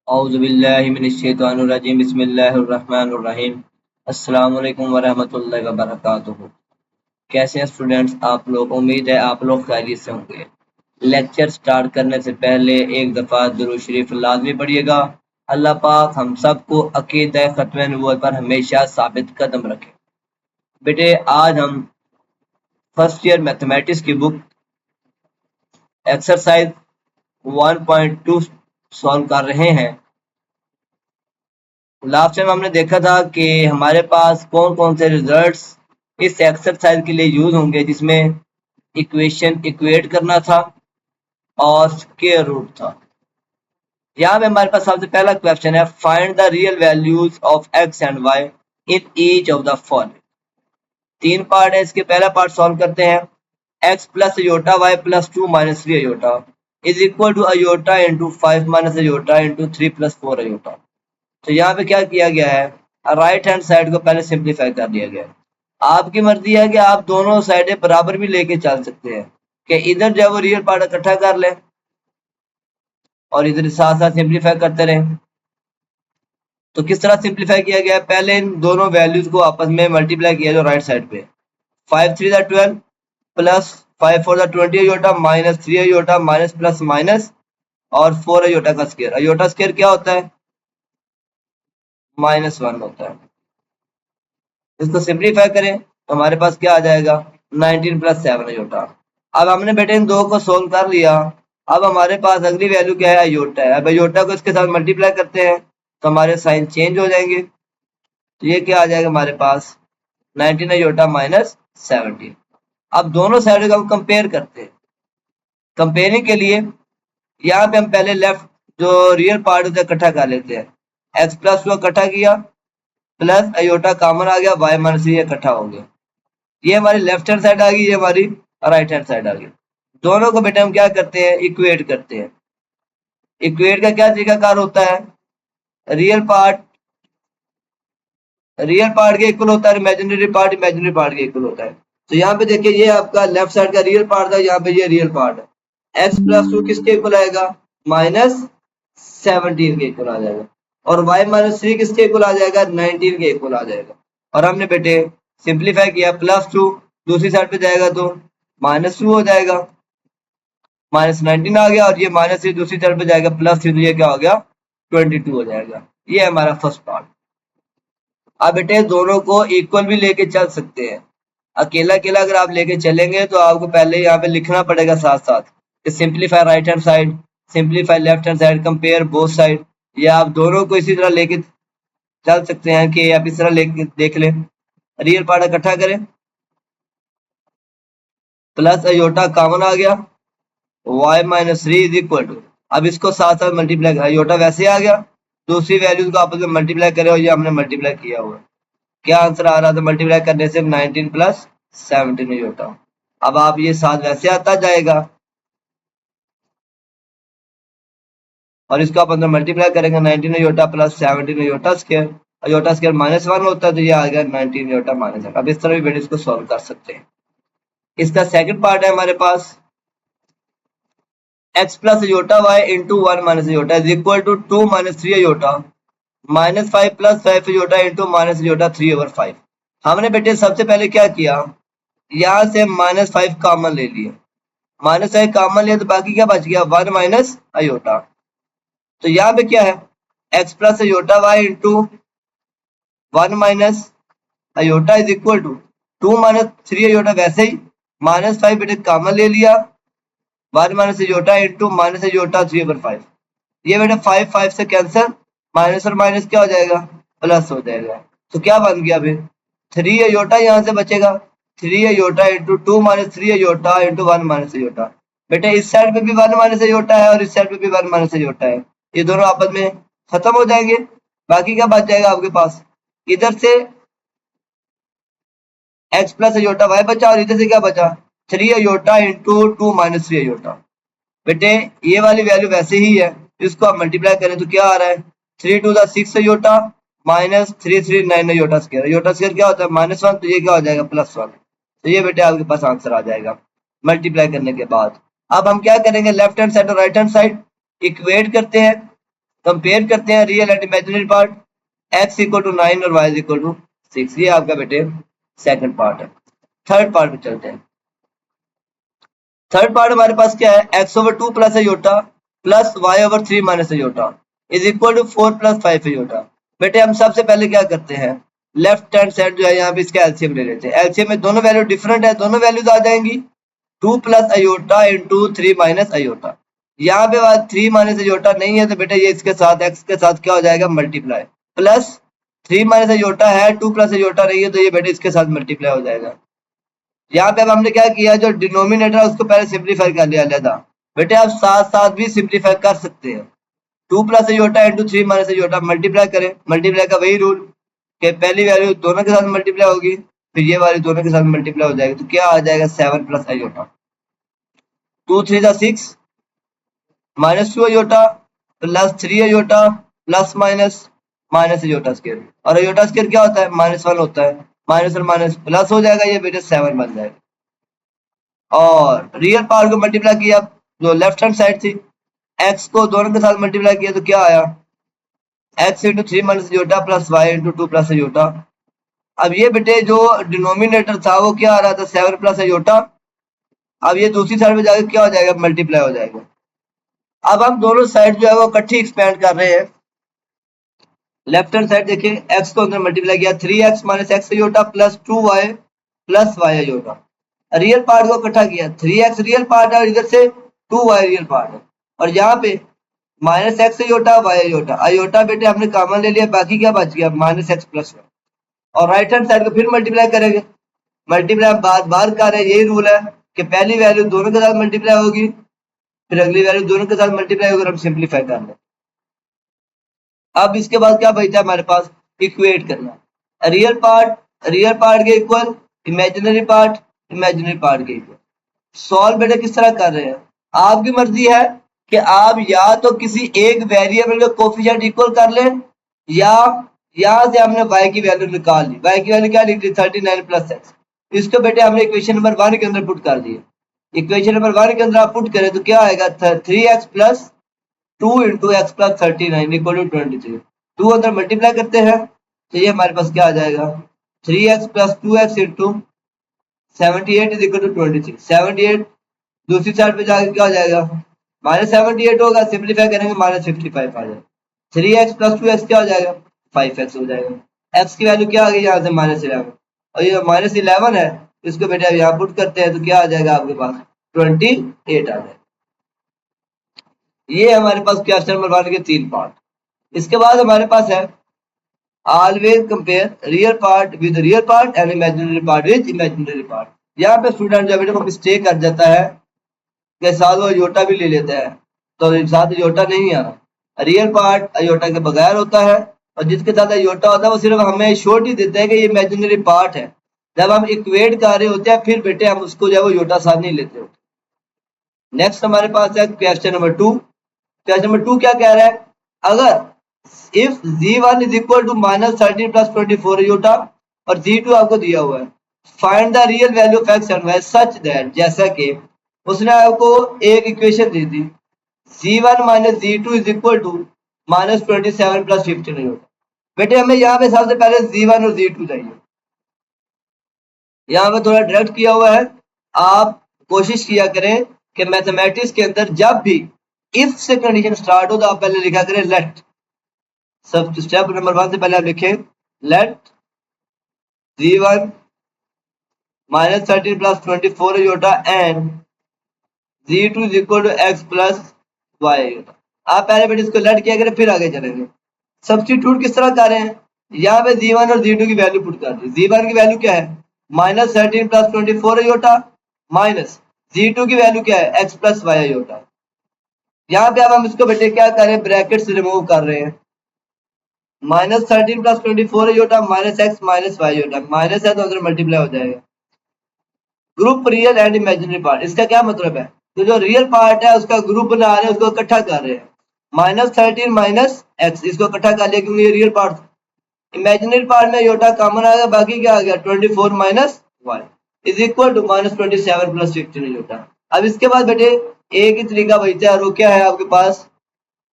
औज़ुबिल्लाहिमिनश्शैतानिर्रजीम बिस्मिल्लाहिर्रहमानिर्रहीम। अस्सलाम वालेकुम वरहमतुल्लाहि वबरकातुहू। कैसे हैं स्टूडेंट्स आप लोग? उम्मीद है आप लोग खैरियत से होंगे। लेक्चर स्टार्ट करने से पहले एक दफ़ा दुरूद शरीफ लाज़मी पढ़िएगा। अल्लाह पाक हम सबको अक़ीदा ख़त्म नबूवत पर हमेशा साबित कदम रखे। बेटे आज हम फर्स्ट ईयर मैथमेटिक्स की बुक एक्सरसाइज 1.2 सॉल्व कर रहे हैं। लास्ट टाइम हमने देखा था कि हमारे पास कौन कौन से रिजल्ट्स इस एक्सरसाइज के लिए यूज होंगे, जिसमें इक्वेशन इक्वेट करना था और स्क्वायर रूट था। यहाँ पे हमारे पास सबसे पहला क्वेश्चन है, find the real values of x and Y in each of the following. तीन पार्ट है इसके। पहला पार्ट सॉल्व करते हैं। X plus iota Y plus 2 minus 3 iota is equal to iota into 5 minus iota into 3 plus 4 iota. तो यहाँ पे क्या किया गया है, राइट हैंड साइड को पहले सिंप्लीफाई कर दिया गया है। आपकी मर्जी है कि आप दोनों साइडें बराबर भी लेके चल सकते हैं कि इधर जो है वो रियल पार्ट इकट्ठा कर लें और इधर साथ साथ सिंप्लीफाई करते रहें। तो किस तरह सिंप्लीफाई किया गया है, पहले इन दोनों वैल्यूज को आपस में मल्टीप्लाई किया जो राइट साइड पे। 5 3 12 plus 5 4 20 iota minus 3 iota minus plus minus और 4 अयोटा का स्क्वायर। अयोटा स्क्वायर क्या होता है, -1 होता है। इसको सिंप्लीफाई करें तो हमारे पास क्या आ जाएगा, 19 प्लस 7 अयोटा। अब हमने बेटे इन दो को सोल्व कर लिया। अब हमारे पास अगली वैल्यू क्या है, अयोटा है। अब अयोटा को इसके साथ मल्टीप्लाई करते हैं तो हमारे साइन चेंज हो जाएंगे। तो ये क्या आ जाएगा हमारे पास, 19 अयोटा माइनस 17। अब दोनों साइड को हम कंपेयर करते हैं। कंपेयरिंग के लिए यहाँ पे हम पहले लेफ्ट जो रियल पार्ट है इकट्ठा कर लेते हैं। एक्स प्लस को इकट्ठा किया प्लस अयोटा कॉमन आ गया, वाई माइनस ये इकट्ठा हो गया। ये हमारी लेफ्ट हैंड साइड आ गई, ये हमारी राइट हैंड साइड आ गई। दोनों को बेटे हम क्या करते हैं, इक्वेट करते हैं। इक्वेट का क्या तरीकाकार होता है, रियल पार्ट के इक्वल होता है, इमेजिनरी पार्ट के इक्वल होता है। तो यहाँ पे देखिए ये आपका लेफ्ट साइड का रियल पार्ट था, यहाँ पे ये रियल पार्ट है। एक्स प्लस 2 किसके इक्वल आएगा, -17 के इक्वल आ जाएगा। और y माइनस 3 किसके इक्वल आ जाएगा, 19 के इक्वल आ जाएगा। और हमने बेटे सिंप्लीफाई किया, +2 दूसरी साइड पे जाएगा तो -2 हो जाएगा, -19 आ गया। और ये -3 दूसरी साइड पे जाएगा +3 तो ये क्या हो गया, 22 हो जाएगा। ये हमारा फर्स्ट पार्ट। अब बेटे दोनों को इक्वल भी लेके चल सकते हैं। अकेला अकेला अगर आप लेके चलेंगे तो आपको पहले यहाँ पे लिखना पड़ेगा साथ साथ, simplify right hand side, simplify left hand side, compare both side. या आप दोनों को इसी तरह लेके चल सकते हैं कि आप इस तरह लेके देख लें। रियल पार्ट इकट्ठा करें, प्लस अयोटा कॉमन आ गया, y minus 3 is equal to, अब इसको साथ साथ मल्टीप्लाई, अयोटा वैसे आ गया, दूसरी वैल्यूज को आपस में मल्टीप्लाई करें और ये हमने मल्टीप्लाई किया हुआ। क्या आंसर आ रहा था मल्टीप्लाई करने से, 19 प्लस 17 अयोटा। अब आप ये साथ वैसे आता जाएगा और इसको आप अंदर मल्टीप्लाई करेंगे, 19 iota plus 17 iota square. Iota square -1 होता है तो ये आ गया 19 अयोटा -1। अब इस तरह भी बेटे इसको सॉल्व कर सकते हैं। इसका सेकंड पार्ट है हमारे पास, x plus iota Y into 1 minus iota is equal to 2 minus 3 iota -5 plus 5 iota into minus iota 3/5। हमने बेटे सबसे पहले क्या किया, यहाँ से -5 कॉमन ले लिया, -5 कॉमन लिया तो बाकी क्या बच गया, 1 माइनस अयोटा। तो यहाँ पे क्या है, x plus iota Y into 1 minus iota is equal to 2 minus 3 iota, वैसे ही -5 बेटे कॉमन ले लिया, 1 minus iota into minus iota 3/5। ये बेटे 5 से कैंसिल, माइनस और माइनस क्या हो जाएगा, प्लस हो जाएगा। तो क्या बन गया अभी, 3 अयोटा यहाँ से बचेगा, 3 iota into 2 minus 3 iota into 1 minus iota. बेटे इस साइड पे भी 1 माइनस अयोटा है और इस साइड पे भी 1 माइनस अयोटा है, ये दोनों आपस में खत्म हो जाएंगे। बाकी क्या बच जाएगा आपके पास, इधर से x प्लस अयोटा वाई बचा और इधर से क्या बचा, 3 अयोटा इंटू 2 माइनस 3 अयोटा। बेटे ये वाली वैल्यू वैसे ही है, इसको आप मल्टीप्लाई करें तो क्या आ रहा है, 3 to 6 iota minus 3 3 9 iota square. Iota square क्या होता है, -1, तो ये क्या हो जाएगा, +1। तो ये बेटे आपके पास आंसर आ जाएगा मल्टीप्लाई करने के बाद। अब हम क्या करेंगे, लेफ्ट हैंड साइड और राइट हैंड साइड इक्वेट करते हैं। कंपेयर करते हैं real and imaginary part. x equal to 9 और y इक्वल टू 6, ये आपका बेटे सेकंड पार्ट है। थर्ड पार्ट में चलते हैं। थर्ड पार्ट हमारे पास क्या है, x over 2 plus iota plus y over 3 minus iota is equal to 4 plus 5 iota. बेटे हम सबसे पहले क्या करते हैं, लेफ्ट हैंड साइड जो है यहाँ पे इसका एलसीएम ले लेते हैं। एलसीएम में दोनों वैल्यू डिफरेंट है, दोनों वैल्यूज आ जाएंगी 2 plus aorta into 3 minus aorta. यहाँ पे बात 3 माइनस अयोटा नहीं है तो बेटा ये इसके साथ x के साथ क्या हो जाएगा, मल्टीप्लाई, प्लस 3 माइनस अयोटा है, 2 प्लस अयोटा नहीं है तो ये बेटे इसके साथ मल्टीप्लाई हो जाएगा। यहाँ पे अब हमने क्या किया, जो डिनोमिनेटर है उसको पहले सिंप्लीफाई कर लिया अलग। बेटे आप साथ साथ भी सिंप्लीफाई कर सकते हैं। 2 plus aorta into 3 minus aorta multiply करें, मल्टीप्लाई का वही रूल कि पहली वैल्यू दोनों के साथ मल्टीप्लाई होगी, फिर ये वाली दोनों के साथ मल्टीप्लाई हो जाएगी, तो क्या आ जाएगा 7 प्लस अयोटा, 2 3 जा 6 minus 2 iota plus 3 iota plus minus minus iota square, और अयोटा स्क्वायर क्या होता है, -1 होता है, -1 माइनस प्लस हो जाएगा, ये बेटे 7 बन जाएगा। और रियल पावर को मल्टीप्लाई किया, जो लेफ्ट हैंड साइड थी x को दोनों के साथ मल्टीप्लाई किया तो क्या आया, x into 3 minus aorta plus y into 2 plus aorta. अब ये बेटे जो डिनोमिनेटर था वो क्या आ रहा था, 7 प्लस अयोटा, अब ये दूसरी साइड में जाकर क्या हो जाएगा, मल्टीप्लाई हो जाएगा। अब हम दोनों साइड जो है वो इकट्ठी एक्सपेंड कर रहे हैं। लेफ्ट हैंड साइड देखिए, x को अंदर मल्टीप्लाई किया 3x minus x iota plus 2y plus y iota. Real part को इकट्ठा किया, 3x रियल पार्ट है और इधर से 2y रियल पार्ट है, और यहाँ पे minus X iota y iota, iota बेटे हमने कॉमन ले लिया, बाकी क्या बच गया माइनस एक्स प्लस वन, और राइट हैंड साइड को फिर मल्टीप्लाई करेंगे। मल्टीप्लाई बार बार कर रहे हैं, यही रूल है कि पहली वैल्यू दोनों के साथ मल्टीप्लाई होगी, फिर अगली वैल्यू दोनों के साथ मल्टीप्लाई होगी, हम सिंप्लीफाई कर लें। अब इसके बाद क्या बचता है हमारे पास, इक्वेट करना, रियल पार्ट के इक्वल इमेजिनरी पार्ट के इक्वल। सॉल्व बेटे किस तरह कर रहे हैं, आपकी मर्जी है कि आप या तो किसी एक वेरिएबल का कोफिशिएंट इक्वल कर लें, या यहां से हमने y की वैल्यू निकाल ली, y की वैल्यू क्या लिख दी 39 प्लस एक्स, इसको बेटे हमने इक्वेशन नंबर 1 के अंदर पुट कर दिया। इक्वेशन नंबर 1 के अंदर आप पुट करें तो क्या आएगा 3x plus 2 into X plus 39 equal to 23। 2 अंदर मल्टीप्लाई करते हैं तो ये हमारे पास क्या आ जाएगा 3x plus 2x into 78 is equal to 23। 78 दूसरी साइड पे जाकर क्या हो जाएगा, -78 होगा, सिंप्लीफाई करेंगे -55 आ जाएगा। 3x प्लस 2x क्या हो जाएगा 5x हो जाएगा। x की वैल्यू क्या आ गई यहाँ से -11, और ये -11 है, इसको बेटे अब यहाँ पुट करते हैं तो क्या आ जाएगा आपके पास 28 आ जाएगा। ये हमारे पास क्वेश्चन नंबर 1 के 3 पार्ट। इसके बाद हमारे पास है always compare real part with real part and imaginary part with imaginary part. यहाँ पे स्टूडेंट जो बेटे को मिस्टेक कर जाता है के साथ वो अयोटा भी ले लेता है, तो साथ अयोटा नहीं आ रहा, रियल पार्ट अयोटा के बगैर होता है, और जिसके साथ अयोटा होता है वो सिर्फ हमें शोर्ट ही देता है कि ये इमेजिनरी पार्ट है। जब हम इक्वेट कर रहे होते हैं फिर बेटे हम उसको जो है वो अयोटा साथ नहीं लेते होते। नेक्स्ट हमारे पास है क्वेश्चन नंबर 2। क्वेश्चन नंबर 2 क्या कह रहा है, अगर if z1 is equal to -13 plus 24 iota और z2 आपको दिया हुआ है, find the real value of x and y such that, जैसा कि उसने आपको एक इक्वेशन दी थी z1 minus z2 is equal to -27 plus 15 iota. बेटे हमें यहाँ पे सबसे पहले z1 और z2 चाहिए, यहाँ पे थोड़ा डायरेक्ट किया हुआ है। आप कोशिश किया करें कि मैथमेटिक्स के अंदर जब भी इफ से कंडीशन स्टार्ट हो तो आप पहले लिखा करें लेट, सब स्टेप नंबर 1 से पहले आप लिखें let z1 -13 plus 24 iota and z2 is equal to x plus y। आप पहले बेटे इसको लेट किया करें फिर आगे चलेंगे। सब्स्टिट्यूट किस तरह कर रहे हैं, यहाँ पे z1 और z2 की वैल्यू पुट कर दी। z1 की वैल्यू क्या है -13 प्लस 24 अयोटा, माइनस z2 की वैल्यू क्या है x प्लस y अयोटा। यहाँ पे अब हम इसको बेटे क्या कर रहे हैं, ब्रैकेट से रिमूव कर रहे हैं, -13 plus 24 iota minus x minus y iota, minus है तो अंदर मल्टीप्लाई हो जाएगा। Group real and imaginary part, इसका क्या मतलब है, तो जो रियल पार्ट है उसका ग्रुप बना रहे हैं, उसको इकट्ठा कर रहे हैं, -13 माइनस एक्स, इसको इकट्ठा कर लिया क्योंकि ये रियल पार्ट। इमेजिनरी पार्ट में योटा कॉमन आ गया, बाकी क्या आ गया 24 minus y is equal to -27 plus 15 iota. अब इसके बाद बेटे एक ही तरीका बचता है और वो क्या है आपके पास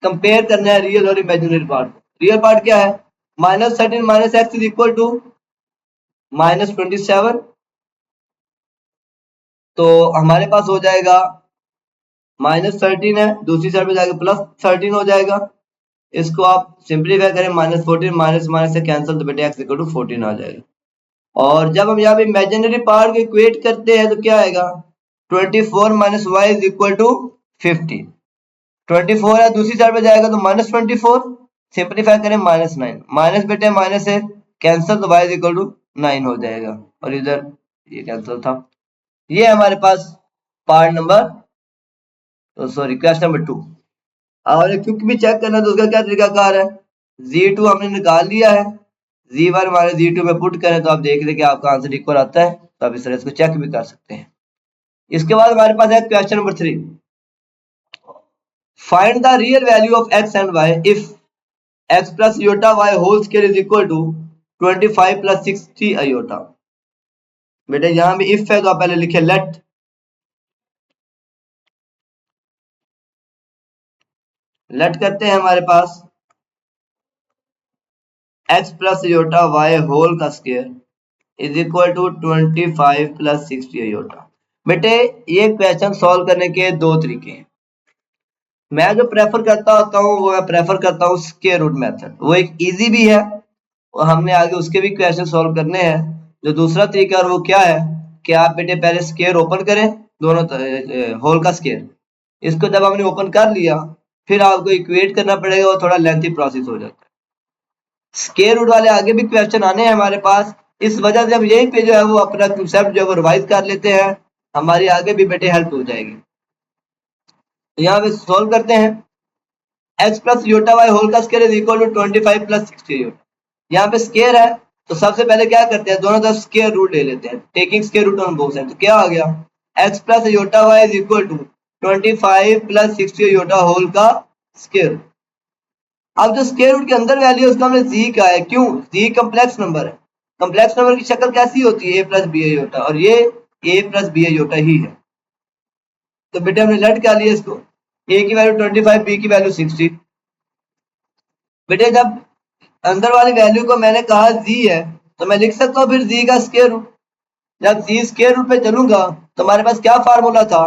कंपेयर करना है रियल और इमेजिनरी पार्ट। रियल पार्ट क्या है, -13 minus X is equal to -27। तो हमारे पास हो जाएगा -13 है, दूसरी साइड में जाएगा +13 हो जाएगा। इसको आप सिंप्लीफाई करें, -14 माइनस माइनस से कैंसिल, तो बेटे एक्स इक्वल टू 14 आ जाएगा। और जब हम यहाँ पे इमेजिनरी पार्ट को इक्वेट करते हैं तो क्या आएगा, 24 minus Y is equal to 50। 24 है, दूसरी साइड पे जाएगा तो -24, सिंप्लीफाई करें -9, माइनस बेटे माइनस है कैंसिल, तो वाई इज इक्वल टू 9 हो जाएगा। और इधर ये कैंसिल था। ये हमारे पास part number, sorry question number 2। और क्विक भी चेक करना तो उसका क्या तरीकाकार है, Z2 हमने निकाल लिया है, Z1 हमारे Z2 में पुट करें तो आप देख लें कि आपका आंसर इक्वल आता है, तो आप इस तरह इसको चेक भी कर सकते हैं। इसके बाद हमारे पास है question number 3, find the real value of x and y if x plus iota y whole square is equal to 25 plus 60 iota। बेटे यहाँ भी इफ है तो आप पहले लिखे लेट, लेट करते हैं हमारे पास x plus iota y whole का square is equal to 25 plus 60 iota। बेटे ये क्वेश्चन सॉल्व करने के दो तरीके हैं। मैं जो प्रेफर करता होता हूँ वो मैं प्रेफर करता हूँ स्क्वायर रूट मेथड, वो एक इजी भी है और हमने आगे उसके भी क्वेश्चन सॉल्व करने हैं। जो दूसरा तरीका है वो क्या है कि आप बेटे पहले स्क्वायर ओपन करें, दोनों होल का स्क्वायर, इसको जब हमने ओपन कर लिया फिर आपको इक्वेट करना पड़ेगा, वो थोड़ा लेंथी प्रोसेस हो जाता है। स्क्वायर रूट वाले आगे भी क्वेश्चन आने हैं हमारे पास, इस वजह से हम यहीं पे जो है वो अपना कंसेप्ट जो है वो रिवाइज कर लेते हैं, हमारी आगे भी बेटे हेल्प हो जाएगी। तो यहाँ पे सॉल्व करते हैं, x plus iota Y whole का square is equal to 25 plus 60 iota. यहाँ पे स्क्वायर है तो सबसे पहले क्या करते हैं, दोनों तरफ स्क्वायर रूट ले लेते हैं, taking square root on both side. तो क्या आ गया, x plus iota Y is equal to 25 plus 60 iota whole का स्क्वायर। अब जो स्क्वायर रूट के अंदर वैल्यू है उसका हमने z का है, क्यों, z कम्प्लेक्स नंबर है, कम्प्लेक्स नंबर की शक्ल कैसी होती है, a प्लस बी योटा, और ये a प्लस बी योटा ही है। तो बेटे हमने लेट क्या लिया इसको, a की वैल्यू 25, b की वैल्यू 60। बेटे जब अंदर वाली वैल्यू को मैंने कहा z है तो मैं लिख सकता हूँ फिर z का स्क्वायर रूट। जब z स्क्वायर रूट पे चलूंगा तो हमारे पास क्या फार्मूला था,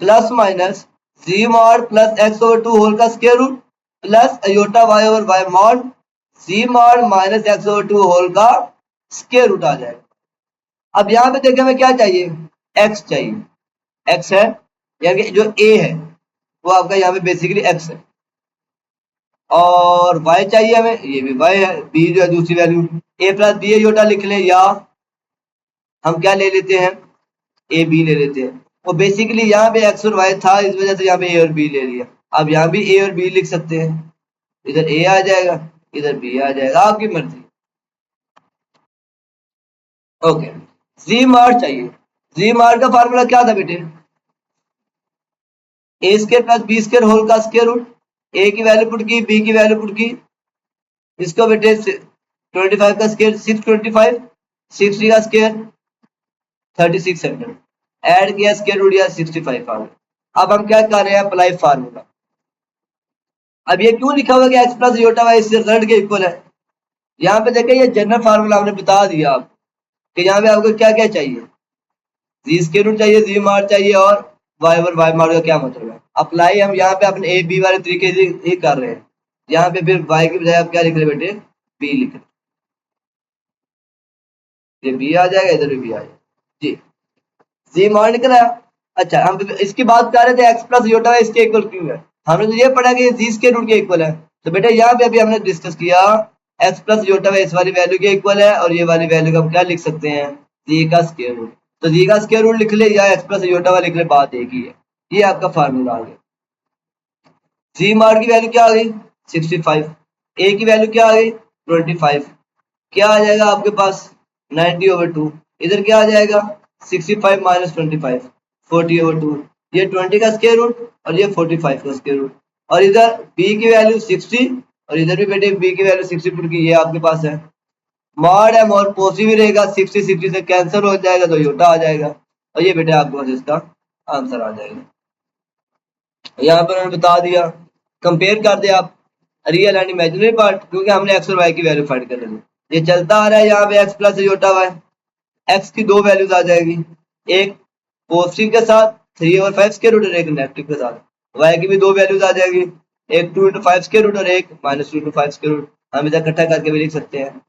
plus minus z mod plus x over 2 whole का square root plus iota y over y mod z mod minus x over 2 whole का स्क्वायर रूट आ जाएगा। अब यहाँ पे देखें हमें क्या चाहिए, x चाहिए, x है यानी कि जो a है वो आपका यहाँ पे बेसिकली x है, और y चाहिए हमें, ये भी y है, b जो है दूसरी value a plus B iota लिख लें, या हम क्या ले लेते हैं, ए बी ले लेते हैं। वो बेसिकली यहाँ पे x और y था, इस वजह से यहाँ पे a और b ले लिया। अब यहाँ भी a और b लिख सकते हैं, इधर a आ जाएगा इधर b आ जाएगा, आपकी मर्जी। ओके, z मार चाहिए, z मार का फार्मूला क्या था बेटे, A square plus B square whole का स्क्वायर रूट, ए की वैल्यू पुट की, बी की वैल्यू पुट की, इसको बेटे 25 का स्क्वायर 625, 60 का स्क्वायर 3600, ऐड किया स्क्वायर रूट या 65 आ गया। अब हम क्या कर रहे हैं, अप्लाई फार्मूला। अब ये क्यों लिखा हुआ है कि x प्लस योटा वाई इससे रिजल्ट के इक्वल है, यहाँ पे देखें ये जनरल फार्मूला हमने बता दिया आप कि यहाँ पे आपको क्या क्या चाहिए, जी स्क्वायर रूट चाहिए, जी मार चाहिए, और वाई ओवर वाई मार का क्या मतलब है। अप्लाई हम यहाँ पे अपने ए बी वाले तरीके से ही कर रहे हैं, यहाँ पे फिर वाई की बजाय आप क्या लिख रहे बेटे, बी लिख रहे, ये बी आ जाएगा इधर भी बी आ जाएगा जी, जी मार निकला। अच्छा हम इसकी बात कर रहे थे x प्लस योटा वाई इसके इक्वल क्यों है, हमने तो ये पढ़ा कि जी स्क्वायर रूट के इक्वल है। तो बेटा यहाँ पे अभी हमने डिस्कस किया x प्लस योटा वाई इस वाली वैल्यू के इक्वल है, और ये वाली वैल्यू का हम क्या लिख सकते हैं, जी का स्क्वायर रूट। तो जी का स्क्वायर रूट लिख ले या x प्लस योटा वाई लिख ले, बात एक ही है। ये आपका फार्मूला आ गया। जी मार की वैल्यू क्या आ गई 65, ए की वैल्यू क्या आ गई 25, क्या आ जाएगा आपके पास 90/2, इधर क्या आ जाएगा 65 माइनस 25 40/2, ये 20 का स्क्वायर रूट और ये 45 का स्क्वायर रूट, और इधर b की वैल्यू 60 और इधर भी बेटे b की वैल्यू 60 पुट की, ये आपके पास है। मॉड है और पॉजिटिव रहेगा, 60 60 से कैंसिल हो जाएगा तो योटा आ जाएगा, और ये बेटे आपके पास इसका आंसर आ जाएगा। यहाँ पर मैंने बता दिया कंपेयर कर दे आप रियल एंड इमेजिनरी पार्ट, क्योंकि हमने एक्स और वाई की वैल्यू फाइंड करनी है। ये चलता आ रहा है यहाँ पे X plus iota Y, X की दो वैल्यूज आ जाएगी, एक पॉजिटिव के साथ 3/5 स्क्वायर रूट और एक नेगेटिव के साथ। वाई की भी दो वैल्यूज आ जाएगी, एक 2 × 5 स्क्वायर रूट और एक -2 × 5 स्क्वायर रूट। हम इसे इकट्ठा करके भी लिख सकते हैं।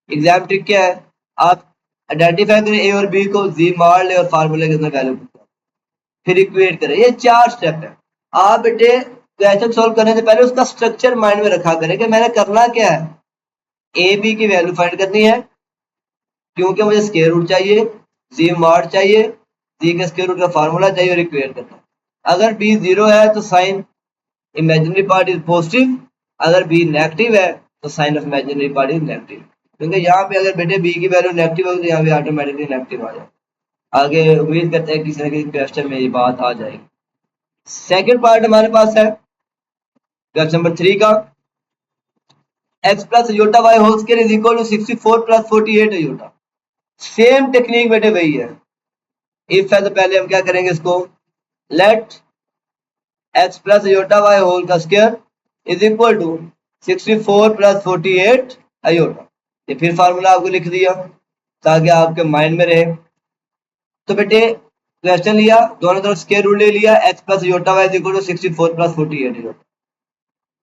एग्जाम ट्रिक क्या है, आप आइडेंटिफाई करें ए और बी को, जी मार ले और फार्मूले के अंदर वैल्यू फिर इक्वेट करें। ये 4 स्टेप है। आप बेटे क्वेश्चन सॉल्व करने से पहले उसका स्ट्रक्चर माइंड में रखा करें कि मैंने करना क्या है। ए बी की वैल्यू फाइंड करनी है, क्योंकि मुझे स्क्वायर रूट चाहिए, जी मॉड चाहिए, जी के स्क्वायर रूट का फार्मूला चाहिए और इक्वेट करना है। अगर बी 0 है तो sign imaginary part is positive, अगर बी नेगेटिव है तो sign of imaginary part is negative. क्योंकि यहाँ पे अगर बेटे बी की वैल्यू नेगेटिव होगी तो यहाँ पे ऑटोमेटिकली नेगेटिव आ जाए। आगे उम्मीद करते हैं किसी न किसी क्वेश्चन में ये बात आ जाएगी। सेकंड पार्ट हमारे पास है क्वेश्चन नंबर 3 का, x plus iota Y whole square is equal to 64 + 48 iota. Same technique बेटे वही है। इफ है तो पहले हम क्या करेंगे, इसको let x plus iota Y whole का square is equal to 64 + 48 iota. ये फिर फार्मूला आपको लिख दिया ताकि आपके माइंड में रहे। तो बेटे क्वेश्चन लिया, दोनों तरफ स्क्वायर रूट ले लिया, x plus iota Y is equal to 64 + 48 iota.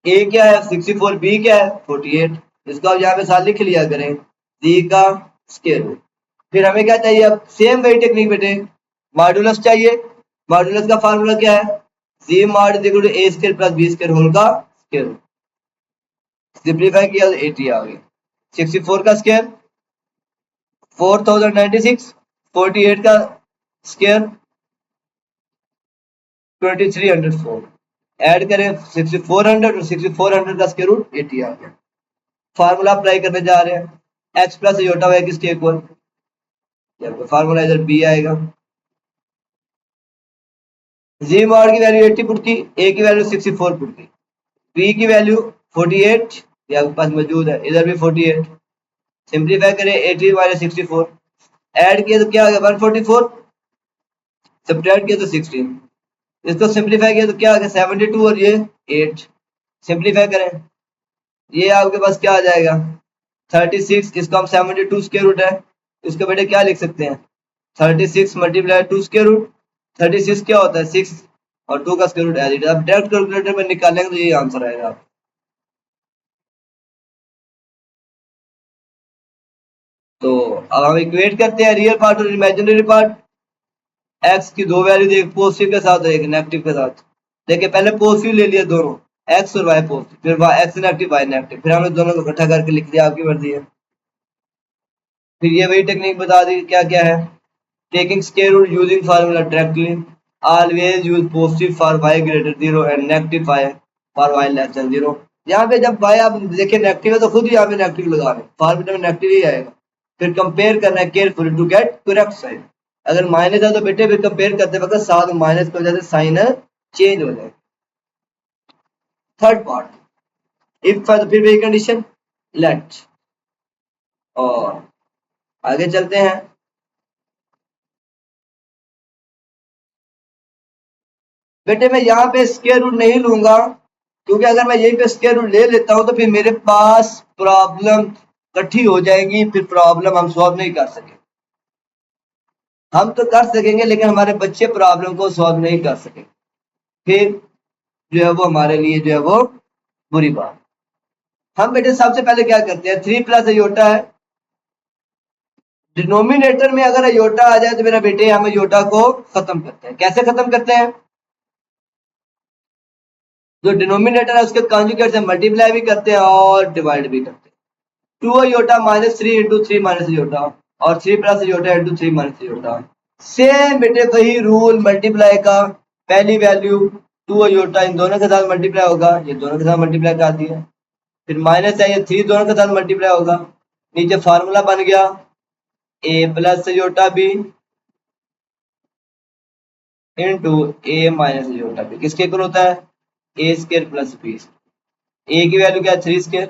A क्या है 64, बी क्या है 48, इसको आप यहाँ पे साथ लिख लिया करें, डी का स्क्वायर रूट। फिर हमें क्या चाहिए, अब सेम वही टेक्निक बेटे, मॉड्यूलस चाहिए। मॉड्यूलस का फार्मूला क्या है, z mod is equal to A square plus B square whole का स्क्वायर रूट। सिंपलीफाई किया तो 80 आ गया। 64 का स्क्वायर 4096, 48 का स्क्वायर 2304, ऐड करें 6400 और 6400 का स्क्वायर रूट 80 आ गया। फार्मूला अप्लाई करने जा रहे हैं, x प्लस योटा वाई किसके इक्वल, फार्मूला इधर b आएगा। जी मॉड की वैल्यू 80 पुट की, a की वैल्यू 64 पुट की, b की वैल्यू 48 ये आपके पास मौजूद है, इधर भी 48। सिंपलीफाई करें 80 - 64, ऐड किया तो क्या आ गया 144, सब्ट्रैक्ट किया तो 16, इसको सिंपलीफाई किया तो क्या आ गया 72 और ये 8। सिंपलीफाई करें, ये आपके पास क्या आ जाएगा 36, इसको हम 72 स्क्वायर रूट है, इसको बेटे क्या लिख सकते हैं 36 × 2 स्क्वायर रूट। 36 क्या होता है 6 और 2 का square root as it is. अब डायरेक्ट कैलकुलेटर में निकालेंगे तो ये आंसर आएगा। तो अब हम इक्वेट करते हैं रियल पार्ट और इमेजिनरी पार्ट। एक्स की दो वैल्यू, एक पॉजिटिव के साथ और एक नेगेटिव के साथ। देखिए पहले पॉजिटिव ले लिया दोनों, एक्स और वाई पॉजिटिव, फिर Y X negative Y negative, फिर हमने दोनों को इकट्ठा करके लिख दिया, आपकी मर्जी है। फिर ये वही टेक्निक बता दी क्या क्या है, taking square root using formula directly, always use positive for y greater 0 and negative y for y less than 0। यहाँ पे जब y आप देखिए नेगेटिव है तो खुद ही यहाँ पे नेगेटिव लगा रहे हैं, फॉर्मूला में नेगेटिव ही आएगा। फिर कंपेयर करना है carefully to get correct sign. अगर माइनस है तो बेटे फिर कंपेयर करते वक्त साथ में माइनस की वजह से साइन चेंज हो जाए। थर्ड पार्ट, इफ है तो फिर वही कंडीशन लेट। और आगे चलते हैं, बेटे मैं यहाँ पे स्क्वायर रूट नहीं लूंगा, क्योंकि अगर मैं यहीं पे स्क्वायर रूट ले लेता हूं तो फिर मेरे पास प्रॉब्लम इकट्ठी हो जाएगी, फिर प्रॉब्लम हम सॉल्व नहीं कर सकेंगे। हम तो कर सकेंगे लेकिन हमारे बच्चे प्रॉब्लम को सॉल्व नहीं कर सकेंगे, फिर जो है वो हमारे लिए जो है वो बुरी बात। हम बेटे सबसे पहले क्या करते हैं, 3 + अयोटा है, डिनोमिनेटर में अगर अयोटा आ जाए तो मेरा बेटे हम अयोटा को खत्म करते हैं। कैसे खत्म करते हैं, जो डिनोमिनेटर है उसके कॉन्जुगेट से मल्टीप्लाई भी करते हैं और डिवाइड भी करते हैं। 2 अयोटा -3 × 3 - अयोटा और 3 + अयोटा × 3 - अयोटा। सेम बेटे वही रूल मल्टीप्लाई का, पहली वैल्यू 2 अयोटा इन दोनों के साथ मल्टीप्लाई होगा, ये दोनों के साथ मल्टीप्लाई कर दिया, फिर माइनस है ये 3 दोनों के साथ मल्टीप्लाई होगा, नीचे फार्मूला बन गया a + iota b into a - iota b, किसके इक्वल होता है a² + b। a की वैल्यू क्या है 3²,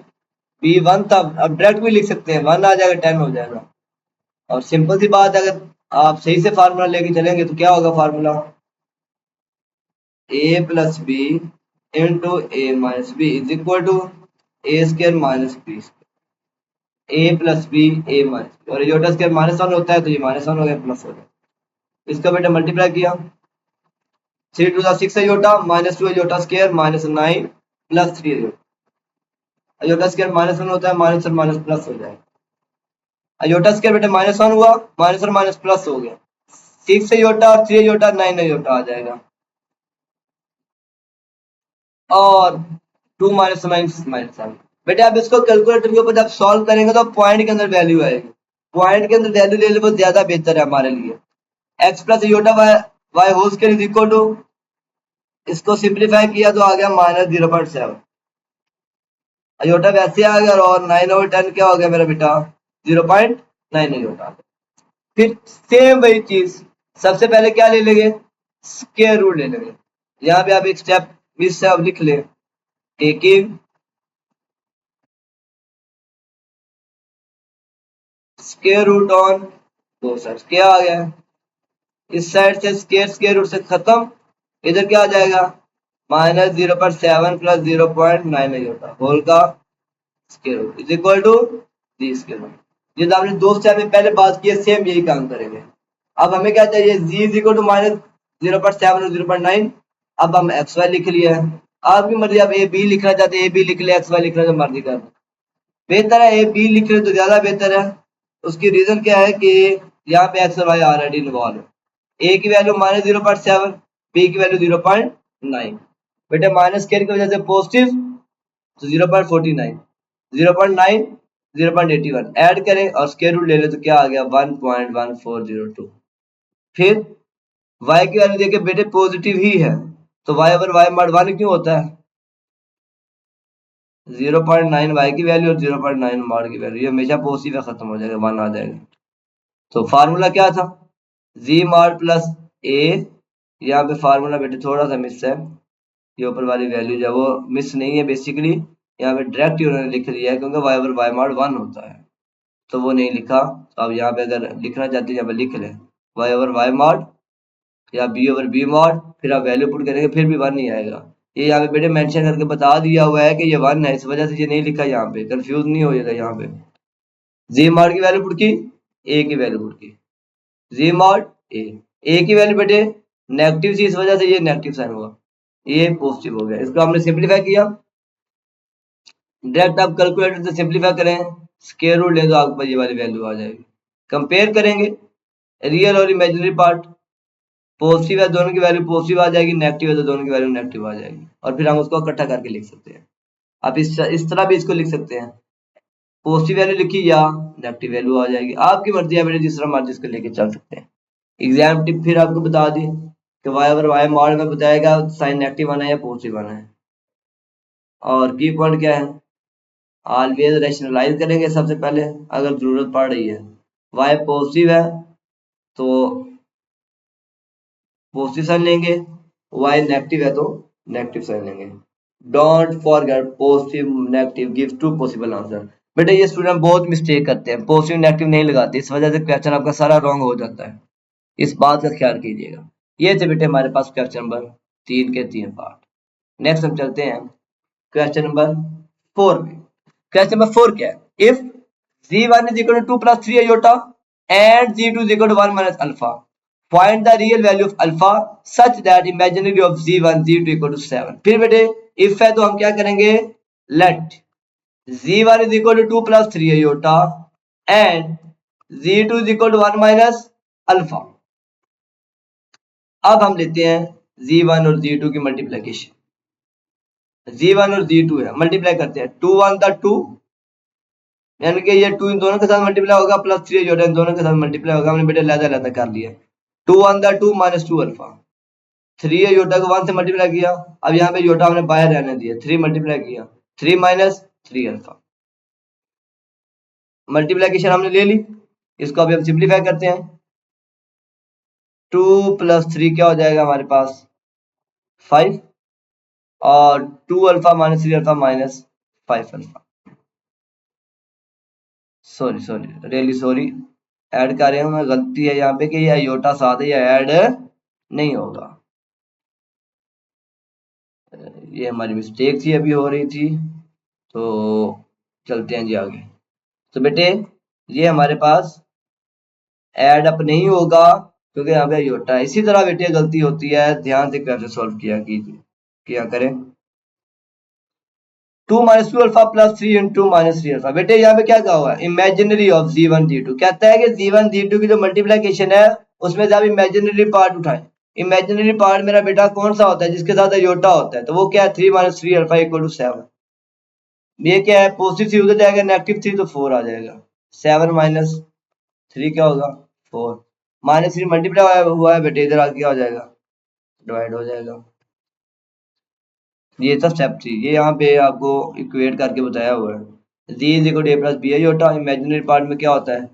b 1 था, अब डायरेक्ट भी लिख सकते हैं 1 आ जाएगा 10 हो जाएगा। और सिंपल सी बात है, अगर आप सही से फार्मूला लेके चलेंगे तो क्या होगा formula a + b into A minus B is equal to A square minus B, A plus B A minus B, और योटा स्क्र माइनस वन होता है तो ये माइनस वन हो गया प्लस हो गया। इसका बेटा मल्टीप्लाई किया, 3 to 6 iota minus 2 iota square minus 9 plus 3 iota, iota square minus one होता है, माइनस और माइनस प्लस हो जाएगा। अयोटा स्क्र बेटा माइनस वन हुआ, माइनस और माइनस प्लस हो गया, 6 अयोटा और 3 अयोटा 9 अयोटा आ जाएगा, और 2 माइनस माइनस माइनस वन। बेटा आप इसको कैलकुलेटर के ऊपर जब सॉल्व करेंगे तो पॉइंट के अंदर वैल्यू आएगी, पॉइंट के अंदर वैल्यू ले लो वो ज्यादा बेहतर है हमारे लिए। X plus iota y y whole square is equal to, इसको सिंप्लीफाई किया तो आ गया माइनस 0.7, अयोटा वैसे आ गया, और 9/10 क्या हो गया मेरा बेटा 0.9 अयोटा। फिर सेम वही चीज, सबसे पहले क्या ले लेंगे, स्क्वायर रूट ले लेंगे। यहाँ पे आप एक स्टेप मिस से अब लिख ले, टेकिंग स्क्वायर रूट ऑन दो साइड, क्या आ गया, इस साइड से स्क्वायर रूट से खत्म, इधर क्या आ जाएगा माइनस 0.7 प्लस 0.9 अयोटा होल का square root is equal to g square root. ये तो आपने दो स्टेप में पहले बात की है, सेम यही काम करेंगे। अब हमें क्या चाहिए, जी इज इक्वल टू माइनस 0.7 और 0.9। अब हम एक्स वाई लिख लिया है, आपकी मर्जी, आप ए बी लिखना चाहते हैं ए बी लिख ले, एक्स वाई लिखना जो मर्जी कर, बेहतर है ए बी लिख ले तो ज्यादा बेहतर है। उसकी रीजन क्या है कि यहाँ पे एक्स और वाई ऑलरेडी इन्वॉल्व है, ए की वैल्यू माइनस 0.7, बी की वैल्यू 0.9, बेटे माइनस स्क्वायर की वजह से पॉजिटिव तो 0.49, 0.9 0.81 ऐड करें और स्क्वायर रूट ले ले तो क्या आ गया 1.1402। फिर y की वैल्यू देखे बेटे पॉजिटिव ही है तो y ओवर y मॉड 1 क्यों होता है, 0.9 y की वैल्यू और 0.9 मॉड की वैल्यू, ये हमेशा पॉजिटिव खत्म हो जाएगा, 1 आ जाएगा। तो फार्मूला क्या था, z मॉड प्लस a, यहाँ पे फार्मूला बेटे थोड़ा सा मिस है, ये ऊपर वाली वैल्यू जो वो मिस नहीं है, बेसिकली यहाँ पे डायरेक्ट उन्होंने लिख लिया है क्योंकि y ओवर y मॉड 1 होता है तो वो नहीं लिखा। तो अब यहाँ पे अगर लिखना चाहते हैं यहाँ पे लिख लें y ओवर y मॉड या b ओवर b मॉड, फिर आप वैल्यू पुट करेंगे फिर भी 1 नहीं आएगा। ये यहाँ पे बेटे मेंशन करके बता दिया हुआ है कि ये 1 है, इस वजह से ये नहीं लिखा, यहाँ पे कंफ्यूज नहीं हो जाएगा। यहाँ पे z मॉड की वैल्यू पुट की, a की वैल्यू पुट की, z मॉड a की वैल्यू बेटे नेगेटिव थी इस वजह से ये नेगेटिव साइन हुआ, ये पॉजिटिव हो गया। इसको हमने सिंप्लीफाई किया, डायरेक्ट आप कैलकुलेटर से सिंप्लीफाई करें, स्क्वायर रूट ले तो आपको ये वाली वैल्यू आ जाएगी। कंपेयर करेंगे रियल और इमेजिनरी पार्ट, पॉजिटिव है दोनों की वैल्यू पॉजिटिव आ जाएगी, नेगेटिव है तो दोनों की वैल्यू नेगेटिव आ जाएगी, और फिर हम उसको इकट्ठा करके लिख सकते हैं। आप इस तरह भी इसको लिख सकते हैं, पॉजिटिव वैल्यू लिखी या नेगेटिव वैल्यू आ जाएगी, आपकी मर्जी है बेटे, जिस तरह मर्जी इसको लेके चल सकते हैं। एग्जाम टिप फिर आपको बता दी कि वाई ओवर वाई मॉड में बताएगा साइन नेगेटिव आना है या पॉजिटिव आना है, और की पॉइंट क्या है, ऑलवेज रैशनलाइज करेंगे सबसे पहले अगर जरूरत पड़ रही है, वाई पॉजिटिव है तो पॉजिटिव साइन लेंगे, वाई नेगेटिव है तो नेगेटिव साइन लेंगे। Don't forget positive negative give two possible answer. बेटा ये स्टूडेंट बहुत मिस्टेक करते हैं, पॉजिटिव नेगेटिव नहीं लगाते, इस वजह से क्वेश्चन आपका सारा रॉन्ग हो जाता है, इस बात का ख्याल कीजिएगा। ये थे बेटे हमारे पास क्वेश्चन नंबर 3 के 3 पार्ट। नेक्स्ट हम चलते हैं क्वेश्चन नंबर 4 में। क्वेश्चन नंबर 4 क्या है, if z1 is equal to 2 plus 3 iota and z2 is equal to 1 minus alpha, find the real value of alpha such that imaginary of z1 z2 equal to 7। फिर बेटे if है तो हम क्या करेंगे, let z1 is equal to 2 plus 3 iota and z2 is equal to 1 minus alpha। अब हम लेते हैं z1 और z2 की मल्टीप्लीकेशन, z1 और z2 है, मल्टीप्लाई करते हैं, 2 1 था 2, यानी कि ये 2 इन दोनों के साथ मल्टीप्लाई होगा, प्लस 3 जो है इन दोनों के साथ मल्टीप्लाई होगा, हमने बेटे लहदा लहदा कर लिया, 2 1 था 2 माइनस 2 अल्फा, 3 है योटा को 1 से मल्टीप्लाई किया, अब यहाँ पे योटा हमने बाहर रहने दिया, 3 मल्टीप्लाई किया, 3 माइनस 3 अल्फा, मल्टीप्लीकेशन हमने ले ली, इसको अभी हम सिंप्लीफाई करते हैं, 2 प्लस 3 क्या हो जाएगा हमारे पास 5, और 2 alpha minus 3 alpha minus 5 alpha, sorry sorry really sorry, add कर रहे हैं, गलती है यहाँ पे कि ये आयोटा साथ है, ये ऐड नहीं होगा, ये हमारी मिस्टेक थी, अभी हो रही थी, तो चलते हैं जी आगे। तो बेटे ये हमारे पास ऐड अप नहीं होगा क्योंकि यहाँ पे आयोटा है। इसी तरह बेटे गलती होती है, ध्यान से कैसे सॉल्व किया करें। 2 minus two alpha plus 3 into minus 3 alpha. बेटे यहाँ पे क्या कहा हुआ है, इमेजिनरी ऑफ जी1 जी2। कहता है कि जी1 जी2 की जो मल्टीप्लीकेशन है उसमें से आप इमेजिनरी पार्ट उठाएं। इमेजिनरी पार्ट मेरा बेटा कौन सा होता है, जिसके साथ अयोटा होता है, तो वो क्या है 3 माइनस 3 अल्फा इक्वल टू 7। ये क्या है, पॉजिटिव 3 उधर जाएगा, नेगेटिव 3 तो 4 आ जाएगा। 7 माइनस 3 क्या होगा 4। माइनस 3 मल्टीप्लाई हुआ है बेटे, इधर आके क्या हो जाएगा, डिवाइड हो जाएगा। ये था स्टेप 3। ये यहाँ पे आपको इक्वेट करके बताया हुआ है। Z is equal to A plus B iota. Imaginary part में क्या होता है,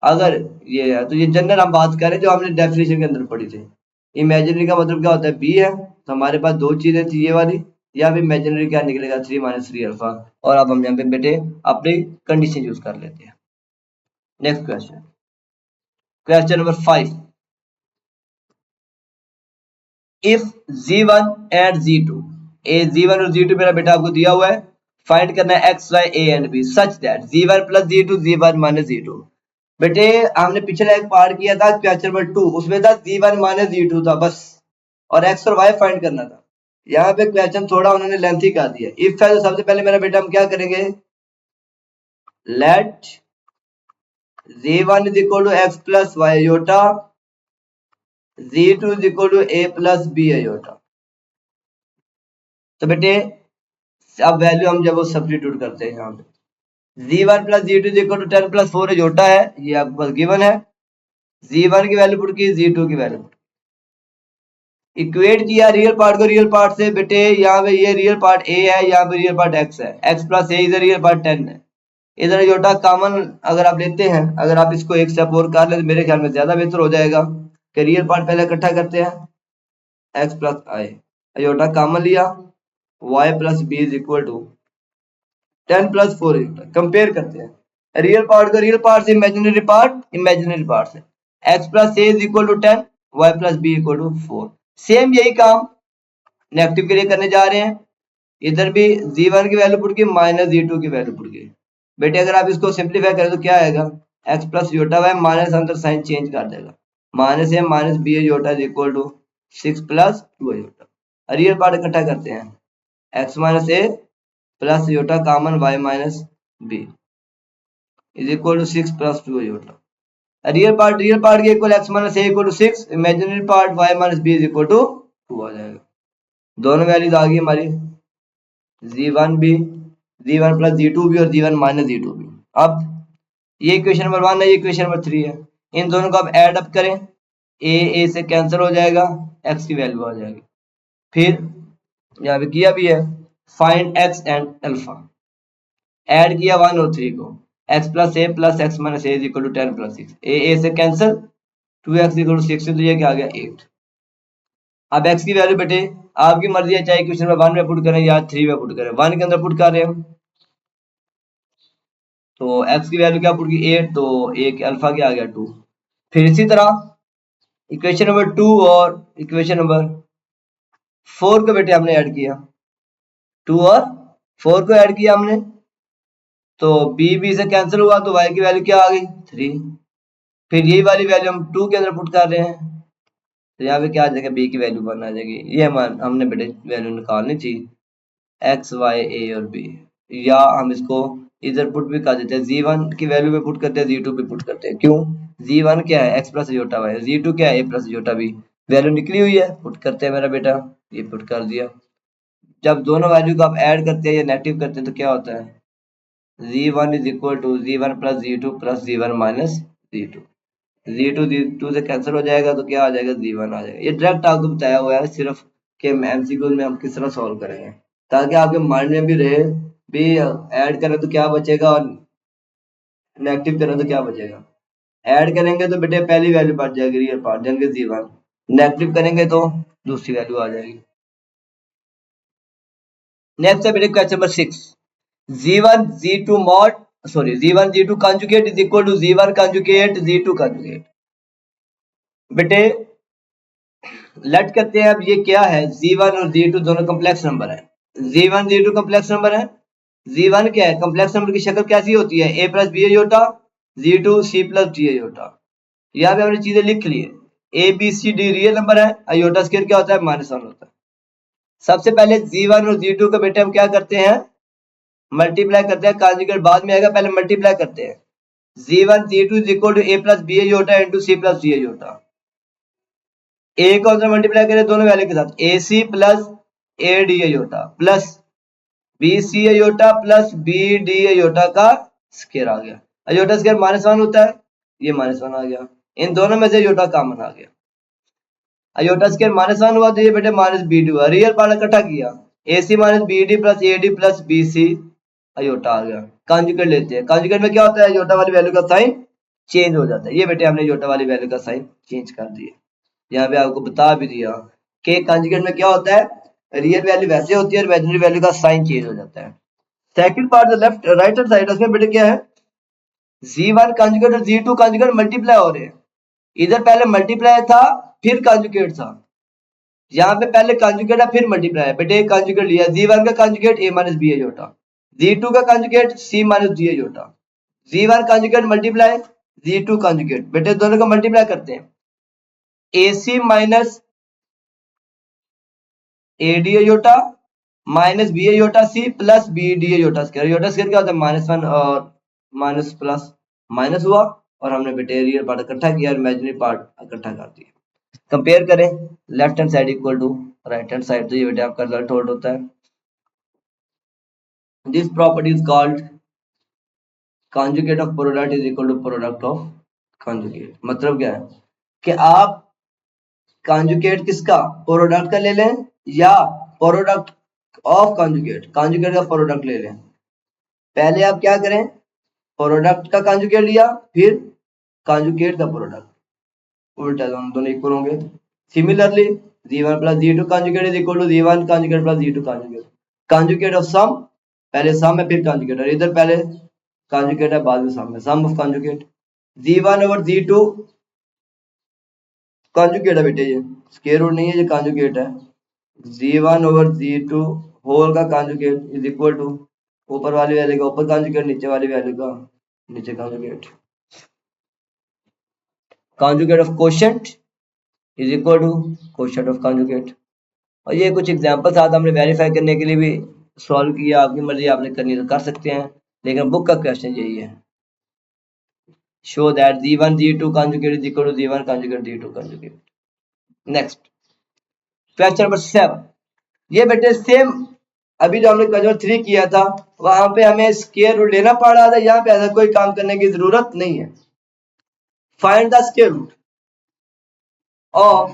अगर ये है तो ये जनरल हम बात करें जो हमने डेफिनेशन के अंदर पढ़ी थी। इमेजिनरी का मतलब क्या होता है, बी है, तो हमारे पास दो चीजें थी, ये वाली, या फिर इमेजिनरी क्या निकलेगा 3 माइनस 3 अल्फा। और अब हम यहाँ पे बेटे अपनी कंडीशन यूज कर लेते हैं। Next question, question number 5। If z1 and z2, z1 और z2 मेरा बेटा आपको दिया हुआ है, फाइंड करना है x y a and b such that z1 plus z2 z1 minus z2। बेटे हमने पिछला एक पार्ट किया था क्वेश्चन नंबर 2, उसमें था z1 माइनस z2 था बस, और x और y फाइंड करना था। यहाँ पे क्वेश्चन थोड़ा उन्होंने लेंथी कर दिया। इफ है तो सबसे पहले मेरा बेटा हम क्या करेंगे, let z1 is equal to x plus y iota, z2 is equal to a plus b iota. तो बेटे अब वैल्यू हम जब वो सब्स्टिट्यूट करते हैं यहाँ पे, z1 plus z2 is equal to 10 plus 4 iota है, ये आपके पास गिवन है। z1 की वैल्यू पुट की, z2 की वैल्यू पुट की, इक्वेट किया रियल पार्ट को रियल पार्ट से। बेटे यहाँ पे ये रियल पार्ट a है, यहाँ पे रियल पार्ट x है, x प्लस a इधर रियल पार्ट 10 है, इधर जोटा कॉमन अगर आप लेते हैं, अगर आप इसको एक स्टेप और कर ले तो मेरे ख्याल में ज्यादा बेहतर हो जाएगा कि रियल पार्ट पहले इकट्ठा करते हैं, x plus i, iota common लिया, y plus b is equal to 10 plus 4 compare करते हैं रियल पार्ट का रियल पार्ट से इमेजिनरी पार्ट से। x plus a is equal to 10, y plus b equal to 4। Same यही काम negative के लिए करने जा रहे हैं। इधर भी z1 की वैल्यू पुट की, माइनस z2 की वैल्यू पुट की। बेटे अगर आप इसको सिंप्लीफाई करें तो क्या आएगा, x plus iota y minus अंदर साइन चेंज कर देगा, minus A minus B iota is equal to 6 plus 2 iota. Real part इकट्ठा करते हैं, x minus A plus iota common y minus B is equal to 6 plus 2 iota. Real part के equal x minus A equal to 6, imaginary part y minus B is equal to 2 आ जाएगा। दोनों values आ गई हमारी, z1 भी, z1 plus z2 भी और z1 minus z2 भी। अब ये इक्वेशन नंबर 1 है, ये इक्वेशन नंबर 3 है, इन दोनों को आप ऐड अप करें, a से कैंसिल हो जाएगा, x की वैल्यू आ जाएगी। फिर यहाँ पे किया भी है, find x and alpha, add किया 1 और 3 को, x plus a plus x minus a is equal to 10 plus 6, a से कैंसिल, 2x इक्वल टू 6 तो ये क्या आ गया 8। अब x की वैल्यू बेटे आपकी मर्जी है, चाहे क्वेश्चन नंबर 1 में पुट करें या 3 में पुट करें, 1 के अंदर पुट कर रहे हैं तो x की वैल्यू क्या पुट की 8, तो एक अल्फा क्या आ गया 2। फिर इसी तरह इक्वेशन नंबर 2 और इक्वेशन नंबर 4 को बेटे हमने ऐड किया, 2 और 4 को ऐड किया हमने, तो b से कैंसिल हुआ तो y की वैल्यू क्या आ गई 3। फिर यही वाली वैल्यू हम 2 के अंदर पुट कर रहे हैं, तो यहाँ पे क्या आ जाएगा b की वैल्यू 1 आ जाएगी। ये हमने बेटे वैल्यू निकालनी थी x y a और b, या हम इसको इधर पुट भी कर देते हैं, z1 की वैल्यू पे पुट करते हैं, z2 पे पुट करते हैं। क्यों, z1 क्या है x प्लस जोटा y, z2 क्या है a प्लस जोटा b, वैल्यू निकली हुई है, पुट करते हैं मेरा बेटा, ये पुट कर दिया। जब दोनों वैल्यू को आप ऐड करते हैं या नेगेटिव करते हैं तो क्या होता है, z1 is equal to z1 plus z2 plus z1 minus z2, z2 से कैंसिल हो जाएगा तो क्या आ जाएगा z1 आ जाएगा। ये डायरेक्ट आपको बताया हुआ है सिर्फ कि एमसीक्यू में हम किस तरह सॉल्व करेंगे, ताकि आपके माइंड में भी रहे, भी ऐड करें तो क्या बचेगा और नेगेटिव करें तो क्या बचेगा। ऐड करेंगे तो बेटे पहली वैल्यू बढ़ जाएगी रियल पार्ट यानी कि z1, नेगेटिव करेंगे तो दूसरी वैल्यू आ जाएगी। नेक्स्ट है बेटे question number 6, z1 z2 mod sorry z1 z2 conjugate is equal to z1 conjugate z2 conjugate। बेटे लेट करते हैं अब ये क्या है, z1 और z2 दोनों कम्प्लेक्स नंबर है। z1 z2 कम्प्लेक्स नंबर है। z1 क्या है, कम्प्लेक्स नंबर की शक्ल कैसी होती है, a plus B iota, z2 c plus D iota. यहाँ पे हमने चीजें लिख ली है। A b c d real number है, अयोटा स्क्वायर क्या होता है, -1 होता है। सबसे पहले z1 और z2 का बेटे हम क्या करते हैं, मल्टीप्लाई करते हैं, कॉन्जुगेट बाद में आएगा, पहले मल्टीप्लाई करते हैं। z1 z2 is equal to a plus B iota into c plus D iota. A को अंदर मल्टीप्लाई करें दोनों वैल्यू के साथ, A C plus A D iota plus B C iota plus B D iota का square आ गया। Iota square -1 होता है, ये -1 आ गया। इन दोनों में से अयोटा कॉमन आ गया। अयोटा स्क्वायर -1 हुआ तो ये बेटे -b2 हुआ, रियल पार्ट इकट्ठा किया, A C minus B D plus A D plus B C iota आ गया। कॉन्जुगेट लेते हैं, कॉन्जुगेट में क्या होता है, अयोटा वाली वैल्यू का साइन चेंज हो जाता है। ये बेटे हमने अयोटा वाली वैल्यू का साइन चेंज कर दिया, यहाँ पे आपको बता भी दिया कि कॉन्जुगेट में क्या होता है, रियल वैल्यू वैसे होती है और इमेजिनरी वैल्यू का साइन चेंज हो जाता है। Second part left right hand side, उसमें बेटे क्या है, z1 कॉन्जुगेट और z2 कॉन्जुगेट मल्टीप्लाई हो रहे हैं। इधर पहले मल्टीप्लाई था फिर कॉन्जुगेट था, यहाँ पे पहले कॉन्जुगेट है फिर मल्टीप्लाई है। बेटे कॉन्जुगेट लिया, z1 का conjugate a minus b iota, z2 का conjugate c minus d iota, z1 conjugate multiply z2 conjugate, बेटे दोनों को मल्टीप्लाई करते हैं, ac minus a D iota minus b iota c plus B D iota square. Iota square क्या होता है, -1 और माइनस प्लस माइनस हुआ, और हमने बेटे रियल पार्ट इकट्ठा किया और इमेजिनरी पार्ट इकट्ठा कर दिया। कंपेयर करें, left hand side equal to right hand side, तो ये बेटे आपका रिजल्ट होल्ड होता है। This property is called conjugate of product is equal to product of conjugate. मतलब क्या है कि आप कॉन्जुगेट किसका, प्रोडक्ट का ले लें या प्रोडक्ट ऑफ कॉन्जुगेट, कॉन्जुगेट का प्रोडक्ट ले लें। पहले आप क्या करें, प्रोडक्ट का कॉन्जुगेट लिया फिर कॉन्जुगेट का प्रोडक्ट, उल्टा दोनों इक्वल होंगे। Similarly z1 plus z2 conjugate is equal to z1 conjugate plus z2 conjugate. Conjugate of sum, पहले सम है फिर कॉन्जुगेट, और इधर पहले कॉन्जुगेट है बाद में सम है, sum of conjugate. z1 over z2 conjugate है बेटे, ये स्क्वायर रूट नहीं है, ये कॉन्जुगेट है। z1 ओवर z2 होल का कॉन्जुगेट इज इक्वल टू ऊपर वाली वैल्यू का ऊपर कॉन्जुगेट, नीचे वाली वैल्यू का नीचे conjugate. Conjugate of quotient is equal to quotient of conjugate. और ये कुछ एग्जांपल साथ हमने वेरीफाई करने के लिए भी सॉल्व किया, आपकी मर्जी आपने करनी तो कर सकते हैं, लेकिन बुक का क्वेश्चन यही है, show that z1 z2 conjugate is equal to z1 conjugate z2 conjugate। Next question number 7, ये बेटे सेम अभी जो हमने क्वेश्चन 3 किया था वहां पे हमें स्क्वायर रूट लेना पड़ रहा था, यहाँ पे ऐसा कोई काम करने की जरूरत नहीं है। Find the square root of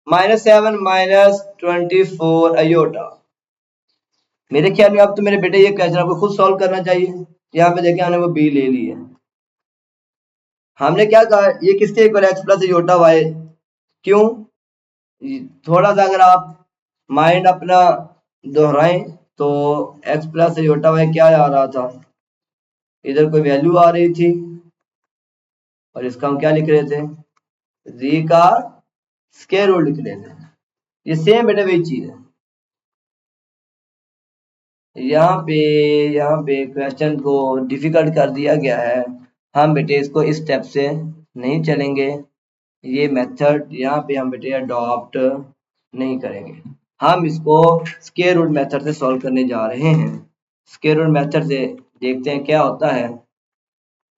-7 -24 iota. मेरे ख्याल में अब तो मेरे बेटे ये क्वेश्चन आपको खुद सॉल्व करना चाहिए। यहाँ पे देखें हमने वो बी ले ली है, हमने क्या कहा, ये किसके equal x plus iota y. क्यों, थोड़ा सा अगर आप माइंड अपना दोहराएं तो एक्स प्लस अयोटा वाई क्या आ रहा था, इधर कोई वैल्यू आ रही थी और इसका हम क्या लिख रहे थे, जी का स्क्वायर रूट लिख रहे थे। ये सेम बेटे वही चीज है। यहाँ पे क्वेश्चन को डिफिकल्ट कर दिया गया है, हम बेटे इसको इस स्टेप से नहीं चलेंगे, ये मेथड यहाँ पे हम बेटे अडॉप्ट नहीं करेंगे, हम इसको स्क्वायर रूट मेथड से सॉल्व करने जा रहे हैं। स्क्वायर रूट मेथड से देखते हैं क्या होता है।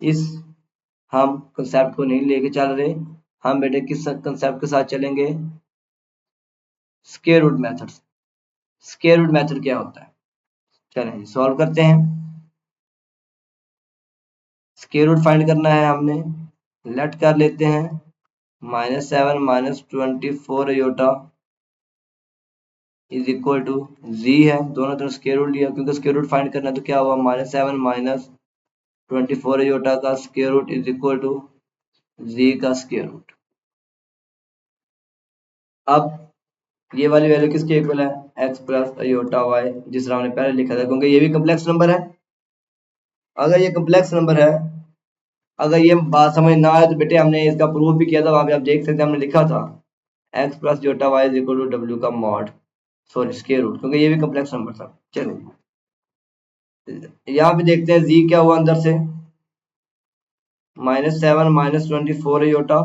इस हम कंसेप्ट को नहीं लेके चल रहे, हम बेटे किस कंसेप्ट के साथ चलेंगे, square root method. Square root method क्या होता है, चलें सॉल्व करते हैं। स्क्वायर रूट फाइंड करना है हमने, लेट कर लेते हैं -7 -24 अयोटा इज इक्वल टू जी है, दोनों तरफ स्क्वायर रूट लिया क्योंकि स्क्वायर रूट फाइंड करना है, तो क्या हुआ -7 -24 अयोटा का square root is equal to z का स्क्वायर रूट। अब ये वाली वैल्यू किसके इक्वल है, एक्स प्लस अयोटा वाई, जिस तरह हमने पहले लिखा था, क्योंकि ये भी कम्प्लेक्स नंबर है। अगर ये कम्प्लेक्स नंबर है अगर ये बात समझ ना आए तो बेटे हमने इसका प्रूफ भी किया था, वहां पे आप देख सकते हैं, हमने लिखा था x plus iota y is equal to डब्ल्यू का मॉड, सॉरी स्क्वायर रूट, क्योंकि ये भी कम्प्लेक्स नंबर था। चलिए यहाँ पे देखते हैं जी क्या हुआ अंदर से, -7 -24 है योटा।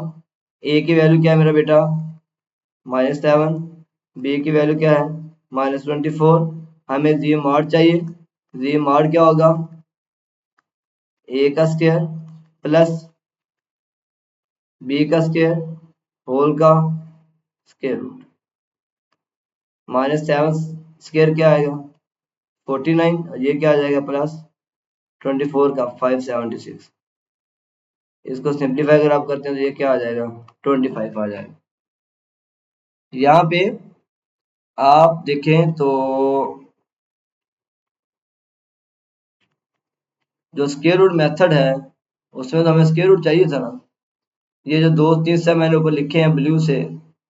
ए की वैल्यू क्या है मेरा बेटा, -7, बी की वैल्यू क्या है -24, हमें जी मॉड चाहिए। जी मॉड क्या होगा, ए का स्क्वायर प्लस बी का स्क्वायर होल का स्क्वायर रूट, -7 स्क्वायर क्या आएगा 49, और ये क्या आ जाएगा प्लस 24 का 576। इसको सिंप्लीफाई अगर आप करते हैं तो ये क्या आ जाएगा 25 आ जाएगा। यहाँ पे आप देखें तो जो स्क्वायर रूट मेथड है उसमें तो हमें स्क्वायर रूट चाहिए था ना। ये जो 2-3 स्टेप मैंने ऊपर लिखे हैं ब्लू से,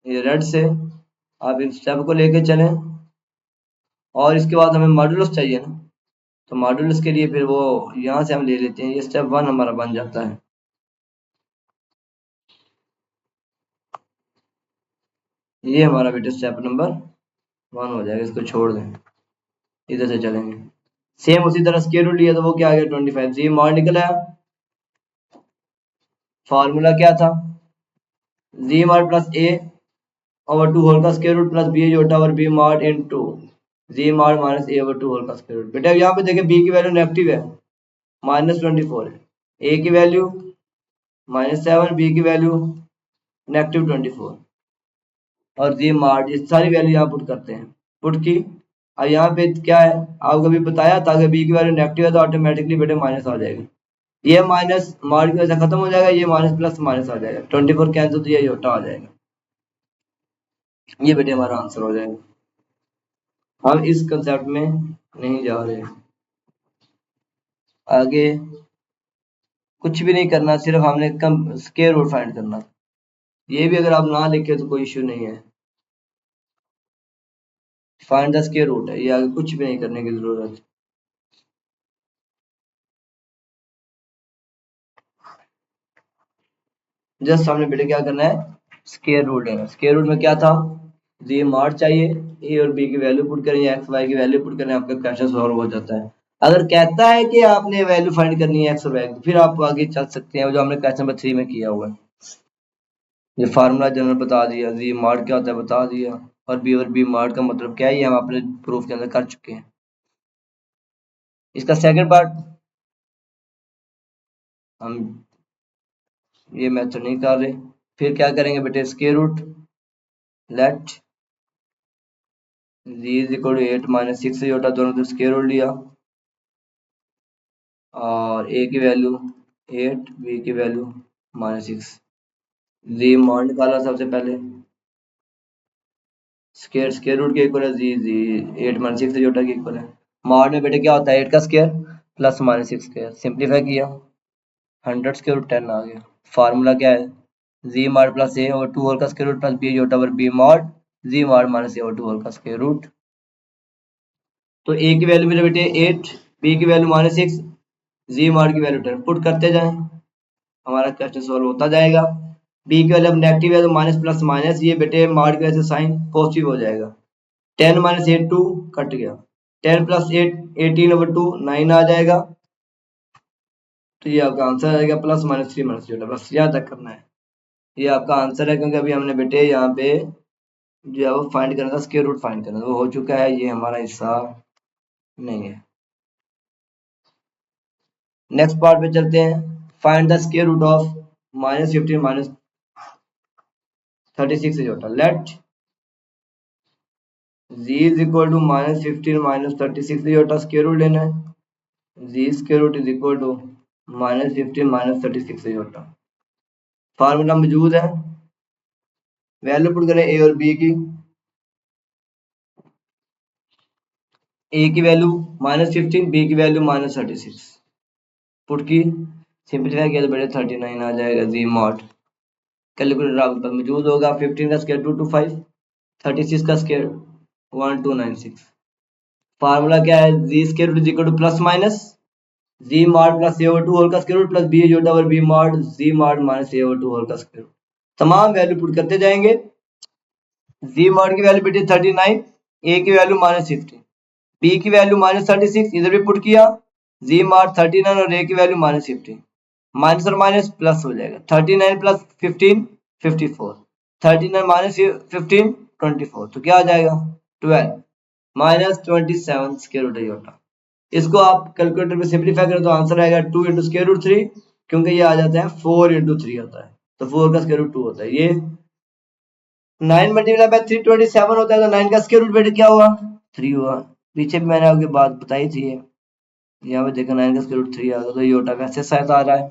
ये रेड से, आप इन स्टेप को लेके चलें, और इसके बाद हमें मॉडुलस चाहिए ना, तो मॉडुलस के लिए फिर वो यहाँ से हम ले लेते हैं, ये स्टेप 1 हमारा बन जाता है। ये हमारा बेटा स्टेप नंबर 1 हो जाएगा, इसको छोड़ दें, इधर से चलेंगे। सेम उसी तरह स्क्वायर रूट लिया तो वो क्या आ गया 25, ये मॉड निकला। फार्मूला क्या था, जी mod plus A over 2 whole का square root plus B iota over B mod into ji mod minus A over 2 whole का स्क्वायर रूट। बेटा यहाँ पे देखें बी की वैल्यू नेगेटिव है, -24 है, ए की वैल्यू -7, बी की वैल्यू -24, और जी मॉड, ये सारी वैल्यू यहाँ पुट करते हैं, पुट की। और यहाँ पे क्या है, आपको अभी बताया था अगर बी की वैल्यू नेगेटिव है तो ऑटोमेटिकली बेटे माइनस आ जाएगा, ये माइनस मॉड की वजह से खत्म हो जाएगा, ये माइनस प्लस माइनस आ जाएगा, 24 कैंसिल तो ये योटा आ जाएगा, ये बेटे हमारा आंसर हो जाएगा। हम इस कंसेप्ट में नहीं जा रहे, आगे कुछ भी नहीं करना, सिर्फ हमने कम स्क्वायर रूट फाइंड करना। ये भी अगर आप ना लिखे तो कोई इश्यू नहीं है, फाइंड द स्क्वायर रूट है, ये आगे कुछ भी नहीं करने की जरूरत। जस्ट हमने बेटे क्या करना है, स्क्वायर रूट है। स्क्वायर रूट में क्या था, जी मॉड चाहिए, ए और बी की वैल्यू पुट करें या एक्स वाई की वैल्यू पुट करें, आपका क्वेश्चन सॉल्व हो जाता है। अगर कहता है कि आपने वैल्यू फाइंड करनी है एक्स और वाई, फिर आप आगे चल सकते हैं, जो हमने क्वेश्चन नंबर 3 में किया हुआ है। ये फार्मूला जनरल बता दिया, जी मॉड क्या होता है बता दिया, और बी मॉड का मतलब क्या है ये हम अपने प्रूफ के अंदर कर चुके हैं। इसका सेकंड पार्ट हम ये मेथड नहीं कर रहे, फिर क्या करेंगे बेटे, square root let ji is equal to 8 -6 से जोटा, दोनों तरफ स्क्वायर रूट लिया, और ए की वैल्यू 8, बी की वैल्यू -6, जी मॉड निकाला सबसे पहले, स्क्वायर स्क्वायर रूट के इक्वल है, जी 8 -6 से जोटा के इक्वल है। मॉड में बेटे क्या होता है 8 का स्क्वायर प्लस -6 स्क्वायर, सिंप्लीफाई किया 100 स्क्वायर रूट 10 आ गया। फार्मूला क्या है, z mod plus A over 2 whole का square root plus B iota over B mod z mod minus A over 2 whole का स्क्वायर रूट। तो ए की वैल्यू मेरे बेटे 8, बी की वैल्यू -6, जी मॉड की वैल्यू 10, पुट करते जाएं, हमारा क्वेश्चन सॉल्व होता जाएगा। बी की वैल्यू अब नेगेटिव है तो माइनस प्लस माइनस, ये बेटे मॉड की वजह से साइन पॉजिटिव हो जाएगा, 10 -8 2 कट गया, 10 + 8 18/2 9 आ जाएगा, तो ये आपका आंसर आ जाएगा, प्लस माइनस 3 माइनस जोटा, बस यहाँ तक करना है, ये आपका आंसर है। क्योंकि अभी हमने बेटे यहाँ पे जो है वो फाइंड करना था, स्क्वायर रूट फाइंड करना था, वो हो चुका है, ये हमारा हिस्सा नहीं है। नेक्स्ट पार्ट पे चलते हैं, find the square root of -15 -36 से iota, let ji is equal to -15 -36 से जोटा स्क्वायर रूट लेना है, z square root is equal to -15 -36 से जोटा। फार्मूला मौजूद है, वैल्यू पुट करें ए और बी की, ए की वैल्यू -15, बी की वैल्यू -36, पुट की, सिंप्लीफाई किया तो बेटे 39 आ जाएगा, जी मॉड कैलकुलेटर आपके पास मौजूद होगा, 15 का स्क्वायर 225, 36 का स्क्वायर 1296। फार्मूला क्या है, z square root is equal to plus minus z mod plus CO2 whole का square root plus B iota over B mod z mod minus CO2 whole का square root. तमाम value put करते जाएंगे। जी mod की value बेटे 39, ए की value -60, B की value -36, इधर भी पुट किया। जी मॉड 39 और ए की वैल्यू -50, माइनस और माइनस प्लस हो जाएगा। 39 प्लस 15 54, 39 माइनस 15 24, तो क्या आ जाएगा 12 माइनस 27 स्क्वायर रूट आयोटा। इसको आप कैलकुलेटर में सिंप्लीफाई करें तो आंसर आएगा 2 इंटू स्क्वायर रूट 3, क्योंकि ये आ जाता है 4 इंटू 3 होता है, तो 4 का स्क्वायर रूट 2 होता है। ये 9 मल्टीप्लाई बाय 327 होता है, तो 9 का स्क्वायर रूट बेटे क्या हुआ 3 हुआ। पीछे भी मैंने आपकी बात बताई थी, यहाँ पे देखो 9 का स्क्वायर रूट 3 आ गया, तो ये योटा वैसे शायद आ रहा है,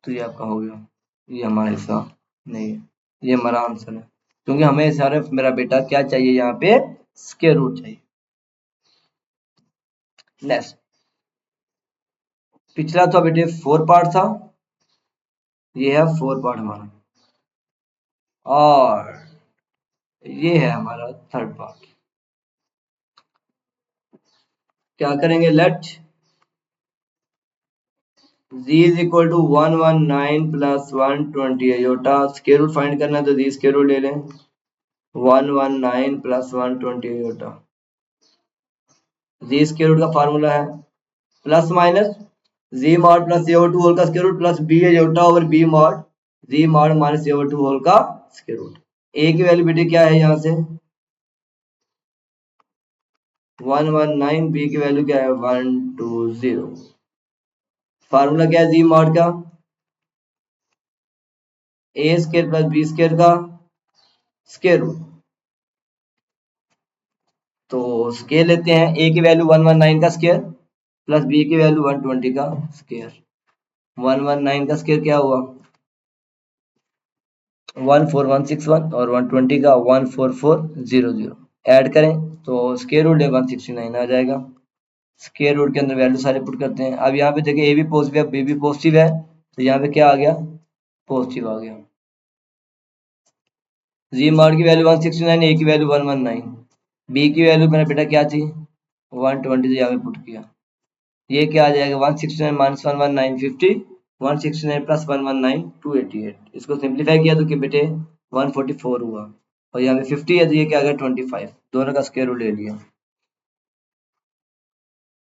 तो ये आपका हो गया। ये हमारा हिस्सा नहीं है, ये हमारा आंसर है, क्योंकि हमें सारे मेरा बेटा क्या चाहिए, यहाँ पे स्क्वायर रूट चाहिए। नेक्स्ट, पिछला तो बेटे 4 पार्ट था, ये है 4 पार्ट हमारा, और ये है हमारा 3rd पार्ट। क्या करेंगे, let z is equal to 119 plus 120 iota. Square root find करना है तो z स्क्वायर रूट ले लें, 119 plus 120 iota. z square root का फार्मूला है plus minus z mod plus CO2 whole का square root plus b iota over b mod z mod minus CO2 whole का square root. a की value बेटे क्या है, यहाँ से 119, b की वैल्यू क्या है 120। फार्मूला क्या है जी मॉड का, ए स्क्वायर प्लस बी स्क्वायर का स्क्वायर रूट। तो स्क्वायर लेते हैं, ए की वैल्यू 119 का स्क्वायर प्लस बी की वैल्यू 120 का स्क्वायर। 119 का स्क्वायर क्या हुआ 14161 और 120 का 14400। ऐड करें तो स्क्वायर रूट 169 आ जाएगा। स्क्वायर रूट के अंदर वैल्यू सारे पुट करते हैं। अब यहाँ पे देखिए ए भी पॉजिटिव है, बी भी पॉजिटिव है, तो यहाँ पे क्या आ गया पॉजिटिव आ गया। जी मॉड की वैल्यू 169, ए की वैल्यू 119, बी की वैल्यू मेरा बेटा क्या थी 120, तो यहाँ पे पुट किया। ये क्या आ जाएगा 169 माइनस 119 50, 169 प्लस 119 288। इसको सिंप्लीफाई किया तो कि बेटे 144 हुआ, और यहाँ पे 50 है तो ये क्या आ गया 25। दोनों का स्क्वायर रूट ले लिया,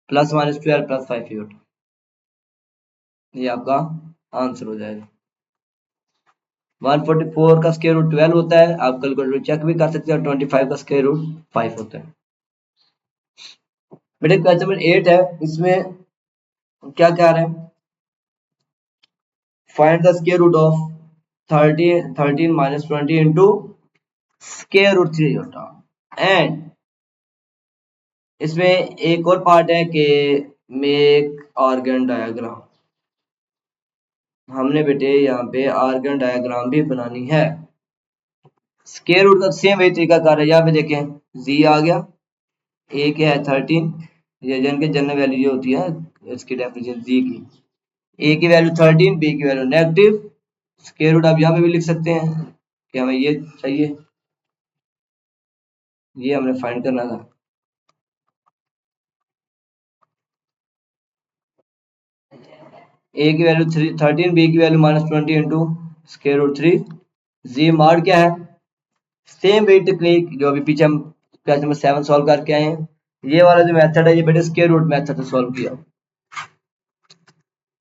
प्लस माइनस 12 प्लस 5 ये आपका आंसर हो जाएगा। 144 का स्क्वायर रूट 12 होता है, आप कैलकुलेटर चेक भी कर सकते हैं, 25 का स्क्वायर रूट 5 होता है। बेटे क्वेश्चन नंबर 8 है, इसमें क्या कह रहे हैं, find the square root of 13 minus 20 into square root 3 होता। एंड इसमें एक और पार्ट है कि मेक आर्गन डायग्राम। हमने बेटे यहाँ पे आर्गन डायग्राम भी बनानी है। स्क्वायर रूट का सेम वही तरीका कर है, यहाँ पे देखें जी आ गया, ए क्या है 13, ये जन के जनरल वैल्यू जो होती है इसकी डेफिनेशन जी की, ए की वैल्यू 13, बी की वैल्यू नेगेटिव। स्क्वायर रूट आप यहाँ पे भी लिख सकते हैं कि हमें ये चाहिए, ये हमने फाइंड करना था। ए की वैल्यू 13, बी की वैल्यू -20 इंटू स्क्वायर रूट 3। जी मॉड क्या है, सेम वही टेक्निक जो अभी पीछे हम क्वेश्चन नंबर 7 सॉल्व करके आए हैं। ये वाला जो मेथड है ये बेटे स्क्वायर रूट मेथड से सॉल्व किया।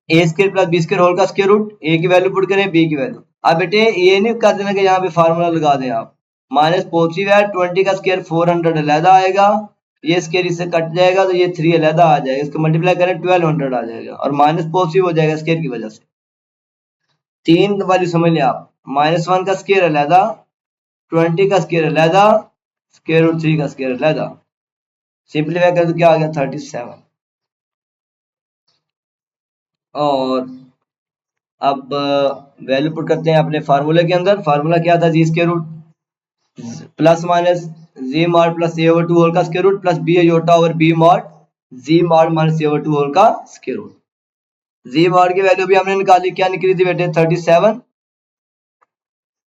A square plus B square whole का स्क्वायर रूट, ए की वैल्यू पुट करें बी की वैल्यू। अब बेटे ये नहीं कर देना कि यहाँ पे फार्मूला लगा दें आप, माइनस पॉजिटिव है 20 का स्क्वायर 400 अलहदा आएगा, ये स्क्वायर इससे कट जाएगा तो ये 3 अलहदा आ जाएगा, इसको मल्टीप्लाई करें 1200 आ जाएगा, और माइनस पॉजिटिव हो जाएगा स्क्वायर की वजह से। 3 वाली समझ लें आप, -1 का स्क्वायर अलहदा, 20 का स्क्वायर अलहदा, स्क्वायर रूट 3 का स्क्वायर अलहदा। सिंप्लीफाई करें तो क्या आ गया 37। और अब वैल्यू पुट करते हैं अपने फार्मूले के अंदर। फार्मूला क्या था z square root plus minus z mod plus A over 2 whole का square root plus B iota over B mod z mod minus A over 2 whole का स्क्वायर रूट। जी मॉड की वैल्यू भी हमने निकाली, क्या निकली थी बेटे 37,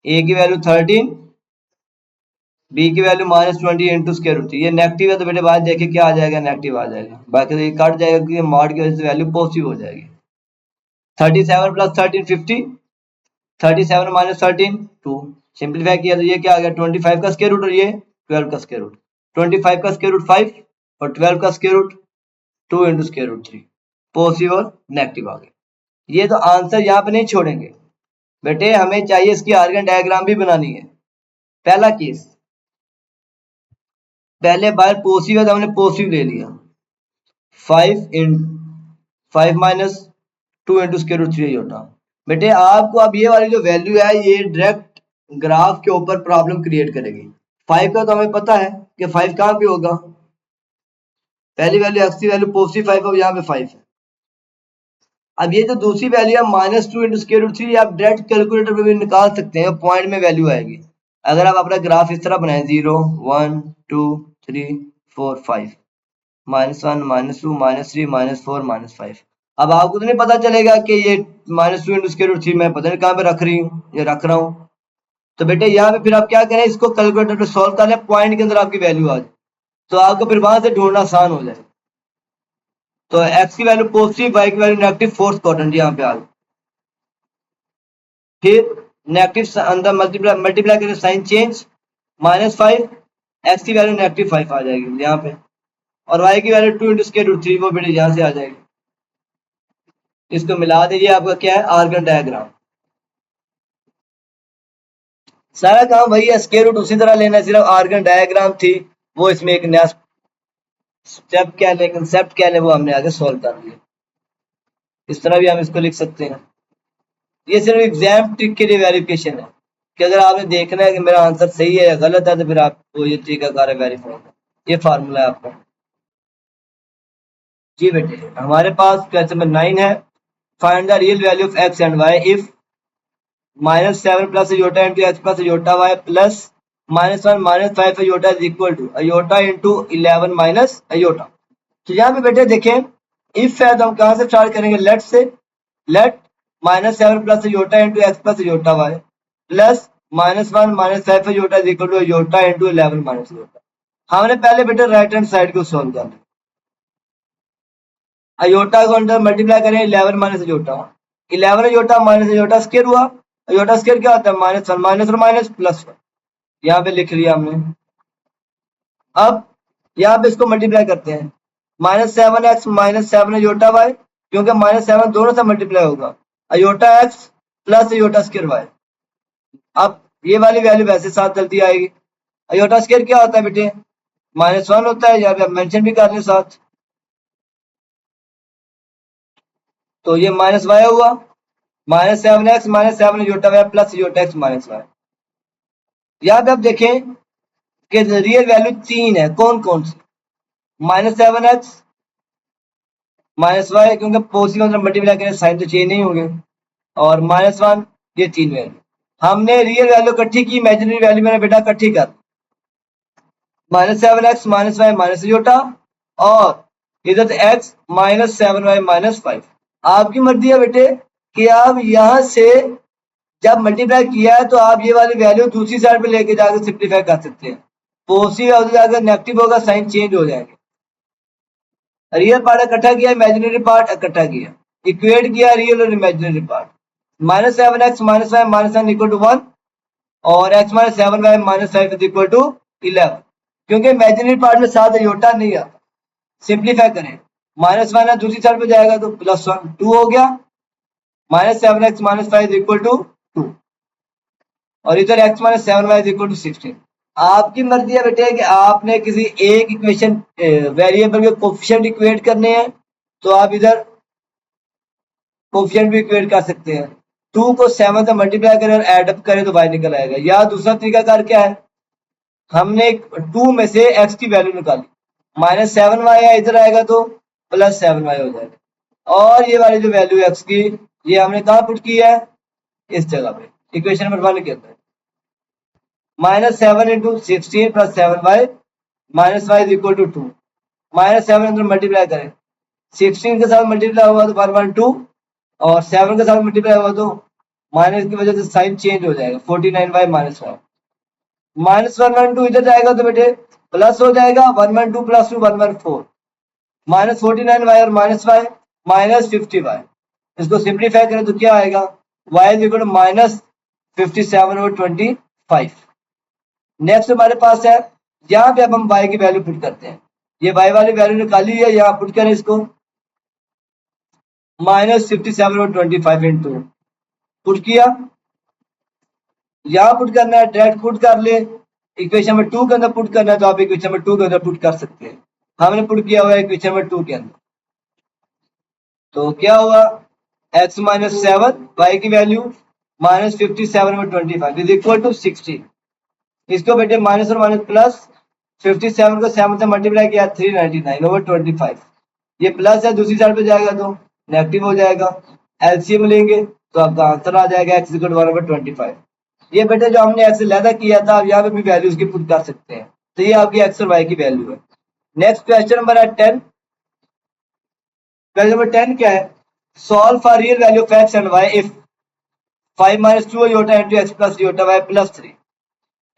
ए की वैल्यू 13, बी की वैल्यू -20 इंटू स्क्वायर रूट 3, ये नेगेटिव है तो बेटे बाद देखे क्या आ जाएगा, नेगेटिव आ जाएगा, बाकी तो ये कट जाएगा क्योंकि मॉड की वजह से वैल्यू पॉजिटिव हो जाएगी। 37 + 13 50, 37 - 13 2, सिंप्लीफाई किया तो ये क्या आ गया 25 का स्क्वायर रूट और ये 12 का स्क्वायर रूट, 25 का स्क्वायर रूट 5 और 12 का square root 2 into square root 3, positive और नेगेटिव आ गए। ये तो आंसर यहाँ पे नहीं छोड़ेंगे बेटे, हमें चाहिए इसकी आर्गन डायग्राम भी बनानी है। पहला केस, पहले बार पॉजिटिव है तो हमने पॉजिटिव ले लिया, 5 माइनस 2 इंटू स्क्वायर रूट 3 होता। बेटे आपको अब ये वाली जो वैल्यू है ये डायरेक्ट ग्राफ के ऊपर प्रॉब्लम क्रिएट करेगी। 5 का तो हमें पता है कि 5 कहाँ पे होगा, पहली वैल्यू एक्स की वैल्यू पॉजिटिव 5 है, यहाँ पे 5 है। अब ये जो दूसरी वैल्यू है -2 इंटू स्क्वायर रूट 3, आप डायरेक्ट कैलकुलेटर पे भी निकाल सकते हैं, पॉइंट में वैल्यू आएगी। अगर आप अपना ग्राफ इस तरह बनाएं 0 1 2 3 4 5 -1 -2 -3 -4 -5, अब आपको तो नहीं पता चलेगा कि ये -2 इंटू स्क्वायर रूट 3 मैं पता नहीं कहाँ पे रख रही हूँ, ये रख रहा हूँ। तो बेटे यहाँ पे फिर आप क्या करें, इसको कैलकुलेटर पे सॉल्व कर लें, पॉइंट के अंदर आपकी वैल्यू आ जाए तो आपको फिर वहां से ढूंढना आसान हो जाए। तो एक्स की वैल्यू पॉजिटिव, वाई की वैल्यू नेगेटिव, फोर्थ क्वाड्रेंट यहाँ पे आ गया। फिर नेगेटिव अंदर मल्टीप्लाई करें, साइन चेंज, -5, एक्स की वैल्यू -5 आ जाएगी यहाँ पे, और वाई की वैल्यू 2 इंटू स्क्वायर रूट 3 वो बेटे यहाँ से आ जाएगी। इसको मिला दीजिए, आपका क्या है आर्गन डायग्राम। सारा काम वही है, स्क्वायर रूट उसी तरह लेना है, सिर्फ आर्गन डायग्राम थी वो इसमें एक नया स्टेप क्या है, कंसेप्ट क्या है वो हमने आगे सॉल्व कर दिया। इस तरह भी हम इसको लिख सकते हैं। ये सिर्फ एग्जाम ट्रिक के लिए वेरिफिकेशन है कि अगर आपने देखना है कि मेरा आंसर सही है या गलत है तो फिर आपको ये तरीकाकार है वेरीफाई का, ये फार्मूला है आपका। जी बेटे हमारे पास क्वेश्चन नंबर 9 है, find the real value of x and y if -7 + iota into x plus iota y plus -1 -5 iota is equal to iota into 11 minus iota। तो यहाँ पे बेटे देखें, इफ है तो हम कहाँ से स्टार्ट करेंगे, लेट से, late -7 + iota into x plus iota y plus -1 -5 iota is equal to iota into 11 minus iota। हमने पहले बेटे राइट हैंड साइड को सॉल्व कर लिया, अयोटा को अंदर मल्टीप्लाई करें 11 minus iota, 11 iota minus iota square हुआ, अयोटा स्क्वायर क्या होता है -1 माइनस और माइनस +1, यहाँ पे लिख लिया हमने। अब यहाँ पे इसको मल्टीप्लाई करते हैं, -7x -7 अयोटा y, क्योंकि -7 दोनों से मल्टीप्लाई होगा, iota x plus iota square y। अब ये वाली वैल्यू वैसे साथ चलती आएगी, अयोटा स्क्वायर क्या होता है बेटे -1 होता है, यहाँ पे मेंशन भी कर लें साथ, तो ये -y हुआ, -7x -7 iota y plus iota x -y। यहाँ पे आप देखें कि रियल वैल्यू 3 है, कौन कौन सी, -7x -y, क्योंकि पॉजिटिव मतलब मल्टीप्लाई करें साइन तो चेंज नहीं होंगे, और -1, ये 3 वैल्यू। हमने रियल वैल्यू इकट्ठी की, इमेजिनरी वैल्यू मैंने बेटा इकट्ठी कर, -7x -y -iota और इधर x -7y -5। आपकी मर्जी है बेटे कि आप यहां से जब मल्टीप्लाई किया है तो आप ये वाली वैल्यू दूसरी साइड पे लेके जाकर सिंप्लीफाई कर सकते हैं, पॉजिटिव जाकर नेगेटिव होगा, साइन चेंज हो जाएंगे। रियल पार्ट इकट्ठा किया, इमेजिनरी पार्ट इकट्ठा किया, इक्वेट किया रियल और imaginary part, -7x -y -1 equal to 1 और x -7y -5 इक्वल टू 11, क्योंकि इमेजिनरी पार्ट में साथ अयोटा नहीं आता। सिंप्लीफाई करें, -1 दूसरी साइड पे जाएगा तो +1 2 हो गया, -7x -5 इक्वल टू 2 और इधर x -7y इक्वल टू 16। आपकी मर्जी है बेटे कि आपने किसी एक इक्वेशन वेरिएबल के कोफिशिएंट इक्वेट करने हैं तो आप इधर कोफिशिएंट भी इक्वेट कर सकते हैं, 2 को 7 से मल्टीप्लाई करें और एड अप करें तो y निकल आएगा। या दूसरा तरीका कार क्या है, हमने 2 में से x की वैल्यू निकाली, -7y है इधर आएगा तो +7y हो जाएगा, और ये वाली जो वैल्यू x की ये हमने कहाँ पुट की है, इस जगह पे इक्वेशन नंबर 1 के अंदर, -7 into 16 + 7y -y is equal to 2, -7 अंदर मल्टीप्लाई करें, 16 के साथ मल्टीप्लाई हुआ तो 112 और 7 के साथ मल्टीप्लाई हुआ तो माइनस की वजह से साइन चेंज हो जाएगा, 49y -1। -112 इधर जाएगा तो बेटे प्लस हो जाएगा 112 प्लस 2 114 -49y और -y -50y। इसको सिंप्लीफाई करें तो क्या आएगा y is equal to -57/25। Next हमारे पास है यहाँ पे अब हम y की वैल्यू पुट करते हैं। ये y वाली वैल्यू निकाली है, यहाँ पुट करें इसको -57/25 इंटू पुट किया, यहाँ पुट करना है डायरेक्ट पुट कर ले, इक्वेशन नंबर 2 के अंदर पुट करना है तो आप इक्वेशन नंबर 2 के अंदर पुट कर सकते हैं। हमने पुट किया हुआ है इक्वेशन नंबर 2 के अंदर, तो क्या हुआ x माइनस 7 y की वैल्यू -57/25 इज इक्वल टू 60। इसको बेटे माइनस और माइनस प्लस 57 को 7 से मल्टीप्लाई किया 399/25। ये प्लस है, दूसरी साइड पे जाएगा तो नेगेटिव हो जाएगा, एलसीएम लेंगे तो आपका आंसर आ जाएगा x इक्वल टू 1/25। ये बेटे जो हमने x लैदा किया था, आप यहाँ पे भी वैल्यूज की पुट कर सकते हैं, तो ये आपकी x और y की वैल्यू है। नेक्स्ट क्वेश्चन नंबर है 10। क्वेश्चन नंबर 10 क्या है, solve for real value of x and y if 5 - 2 iota into x plus iota y plus 3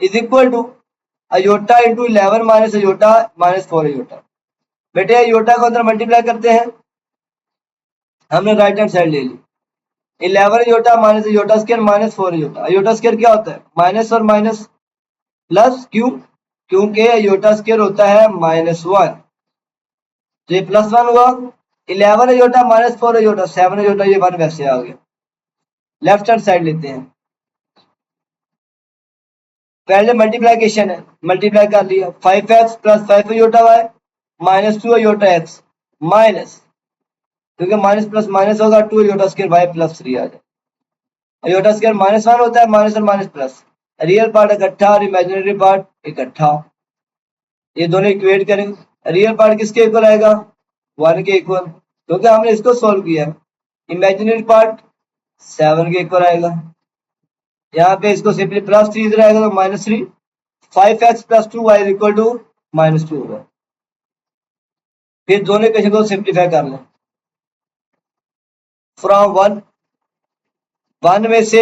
is equal to iota into 11 minus iota minus 4 iota। बेटे iota को अंदर multiply करते हैं, हमने right hand side ले ली, 11 iota minus iota square minus 4 iota। iota square क्या होता है माइनस और माइनस प्लस, क्यों, क्योंकि iota स्क्वायर होता है -1, तो ये +1 हुआ। 11 iota माइनस 4 iota 7 iota, ये 1 वैसे आ गया। लेफ्ट हैंड साइड लेते हैं, पहले मल्टीप्लीकेशन है, मल्टीप्लाई कर लिया 5x plus 5 iota y minus 2 iota x minus, क्योंकि माइनस प्लस माइनस होगा 2 iota स्क्वायर y प्लस 3 आ जाए। iota स्क्वायर -1 होता है, माइनस और माइनस प्लस, रियल पार्ट इकट्ठा और इमेजिनरी पार्ट इकट्ठा, ये दोनों इक्वेट करें। रियल पार्ट किसके इक्वल आएगा 1 के इक्वल, क्योंकि हमने इसको सोल्व किया है। इमेजिनरी पार्ट 7 के इक्वल आएगा, यहाँ पे इसको सिंपली प्लस 3 इधर आएगा तो -3, 5x plus 2y is equal to -2 होगा। फिर दोनों इक्वेशन को सिंप्लीफाई कर लें, फ्रॉम 1 में से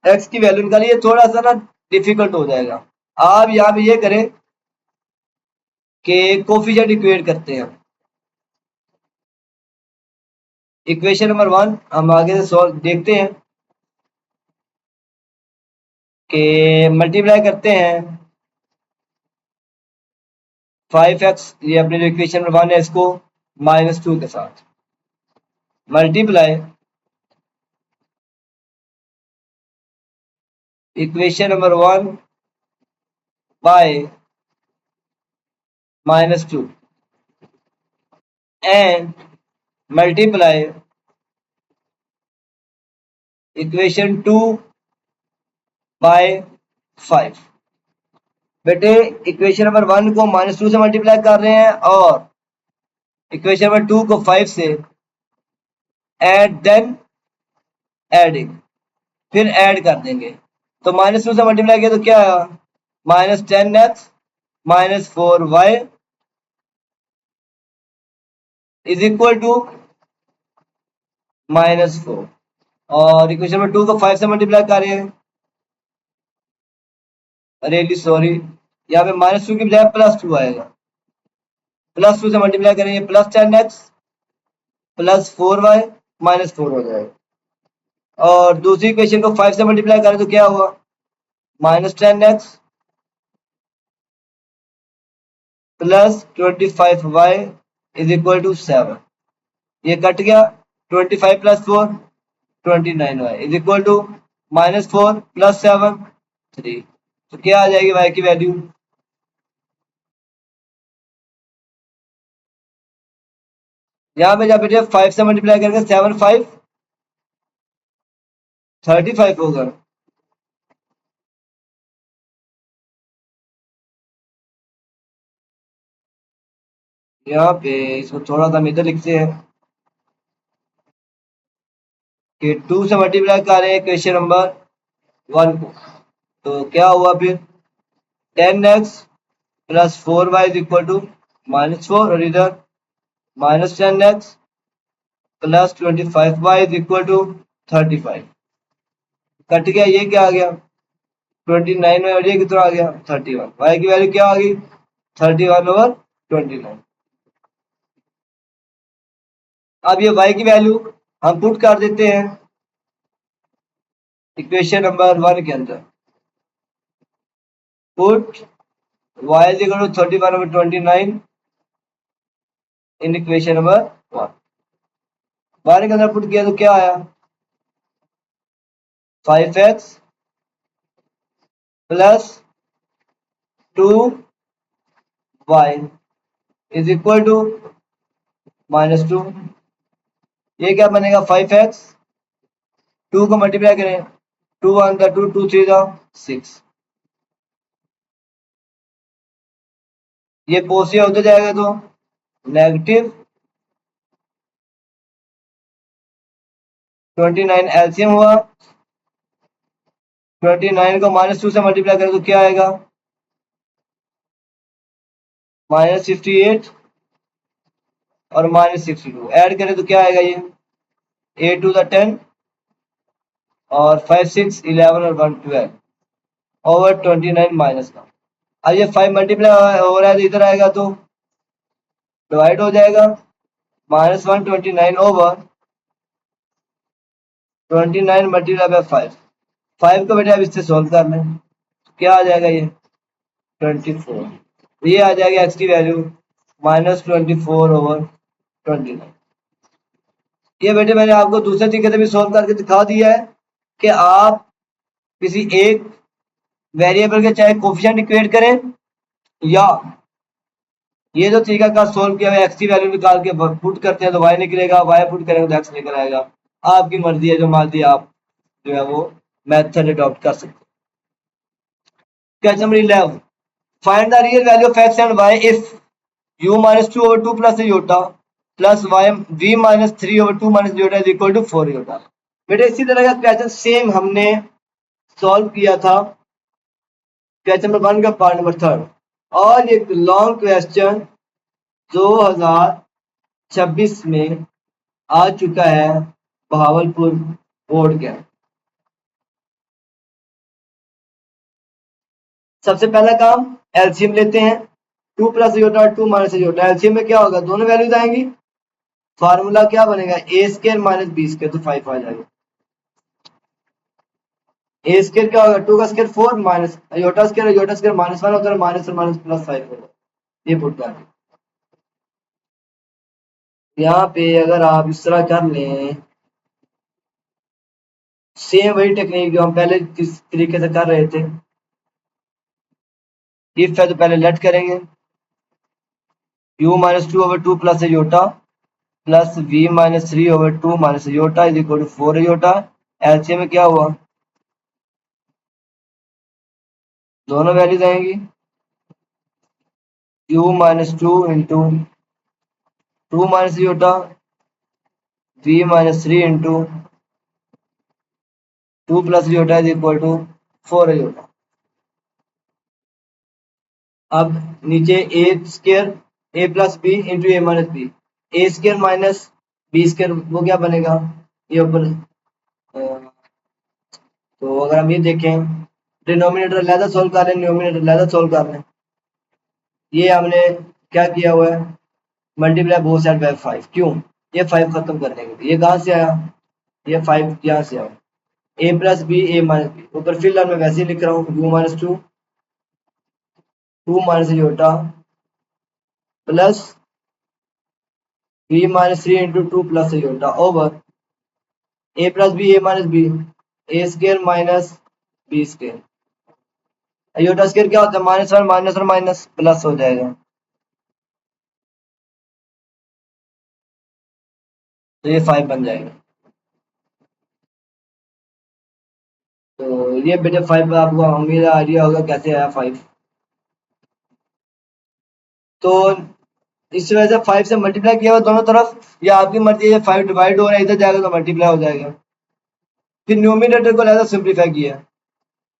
x की वैल्यू निकालिए, थोड़ा सा ना डिफिकल्ट हो जाएगा। आप यहाँ पे ये करें कि कोफिशिएंट इक्वेट करते हैं। इक्वेशन नंबर 1 हम आगे से सॉल्व देखते हैं कि मल्टीप्लाई करते हैं 5x, ये अपने जो इक्वेशन नंबर 1 है इसको -2 के साथ multiply equation number 1 by -2 and multiply equation 2 by 5। बेटे इक्वेशन नंबर 1 को -2 से मल्टीप्लाई कर रहे हैं और इक्वेशन नंबर 2 को 5 से, एड देन एडिंग, फिर ऐड कर देंगे, तो -2 से मल्टीप्लाई किया तो क्या आया -10x -4y is equal to -4, और इक्वेशन नंबर 2 को 5 से मल्टीप्लाई कर रहे हैं, रियली सॉरी, यहाँ पे -2 की बजाय +2 आएगा, +2 से मल्टीप्लाई करेंगे +10x +4y -4 हो जाएगा, और दूसरी इक्वेशन को 5 से मल्टीप्लाई करें तो क्या हुआ -10x +25y is equal to 7, ये कट गया, 25 + 4 29y इज इक्वल टू -4 + 7 3, तो क्या आ जाएगी y की वैल्यू यहाँ पे, जब बेटे 5 से मल्टीप्लाई करेंगे 7 5 35 होगा, यहाँ पे इसको थोड़ा सा हम इधर लिखते हैं कि 2 से मल्टीप्लाई कर रहे हैं क्वेश्चन नंबर 1 को, तो क्या हुआ फिर 10x + 4y is equal to -4, और इधर -10x + 25y is equal to 35, cut गया, ये क्या आ गया 29 में और ये कितना आ गया 31। y की वैल्यू क्या आ गई 31/29। अब ये y की वैल्यू हम पुट कर देते हैं इक्वेशन नंबर 1 के अंदर। Put y is equal to 31/29 in equation number 1। 1 के अंदर पुट किया तो क्या आया 5x plus 2y is equal to -2। ये क्या बनेगा 5x 2 को मल्टीप्लाई करें 2 1 का 2 2 3 का 6। ये पॉजिटिव होते जाएगा तो नेगेटिव 29 एलसीएम हुआ 29 को -2 से मल्टीप्लाई करें तो क्या आएगा -58 और -62 ऐड करें तो क्या आएगा ये 8 टू द 10 और 5 6 11 और 1 12 ओवर 29 माइनस का। अब ये 5 मल्टीप्लाई हो रहा है तो इधर आएगा तो डिवाइड हो जाएगा -129 ओवर 29 मल्टीप्लाई बाय 5। 5 को बेटा अब इससे सोल्व कर लें क्या आ जाएगा ये 24। ये आ जाएगा एक्स की वैल्यू -24 ओवर 29। ये बेटे मैंने आपको दूसरे तरीके से भी सोल्व करके दिखा दिया है कि आप किसी एक वेरिएबल के चाहे कोफिशिएंट इक्वेट करें या ये जो तरीका का सोल्व किया हुआ एक्स की वैल्यू निकाल के पुट करते हैं तो वाई निकलेगा, वाई पुट करेंगे तो एक्स निकल आएगा। आपकी मर्जी है जो मर्जी आप जो है वो मेथड अडॉप्ट कर सकते हैं। Question number 11 find the real value of x and y if u -2 over 2 plus iota plus y v -3 over 2 minus iota is equal to 4 iota। बेटे इसी तरह का क्वेश्चन सेम हमने सॉल्व किया था क्वेश्चन नंबर 1 का पार्ट नंबर 3 और ये लॉन्ग क्वेश्चन 2026 में आ चुका है बहावलपुर बोर्ड के। सबसे पहला काम एलसीएम लेते हैं 2 प्लस iota और 2 माइनस iota। एलसीएम में क्या होगा दोनों वैल्यूज आएंगी। फार्मूला क्या बनेगा ए स्क्वायर माइनस बी स्क्वायर तो 5 आ जाएगा। ए स्क्वायर क्या होगा 2 का स्क्वायर 4 माइनस iota स्क्वायर -1 होता है माइनस और माइनस प्लस 5 होगा। ये पुट कर यहाँ पे अगर आप इस तरह कर लें सेम वही टेक्निक जो हम पहले जिस तरीके से कर रहे थे इफ है तो पहले लेट करेंगे u -2 over 2 plus iota plus v -3 over 2 minus iota is equal to 4 iota। LCM में क्या हुआ दोनों वैल्यूज आएंगी u -2 into 2 minus iota v -3 into 2 plus iota is equal to 4 iota। अब नीचे a square a plus b into A minus B a square minus b square वो क्या बनेगा ये ऊपर। तो अगर हम ये देखें डिनोमिनेटर अलग सोल्व कर लें न्यूमिनेटर अलग सोल्व कर लें। ये हमने क्या किया हुआ है मल्टीप्लाई बोथ साइड बाय 5 क्यों ये 5 खत्म करने के लिए। ये कहाँ से आया ये 5 यहाँ से आया a plus B A minus b ऊपर फिलहाल मैं वैसे ही लिख रहा हूँ u -2 2 minus iota plus v -3 into 2 plus iota over a plus b a minus b a square minus b square। iota square क्या होता है -1 माइनस और माइनस प्लस हो जाएगा तो ये 5 बन जाएगा। तो ये बेटे 5 आपको उम्मीद आइडिया होगा कैसे आया 5। तो इस वजह से 5 से मल्टीप्लाई किया हुआ दोनों तरफ या आपकी मर्जी है 5 डिवाइड हो रहा है इधर जाएगा तो मल्टीप्लाई हो जाएगा। फिर न्यूमिनेटर को ज्यादा सिंप्लीफाई किया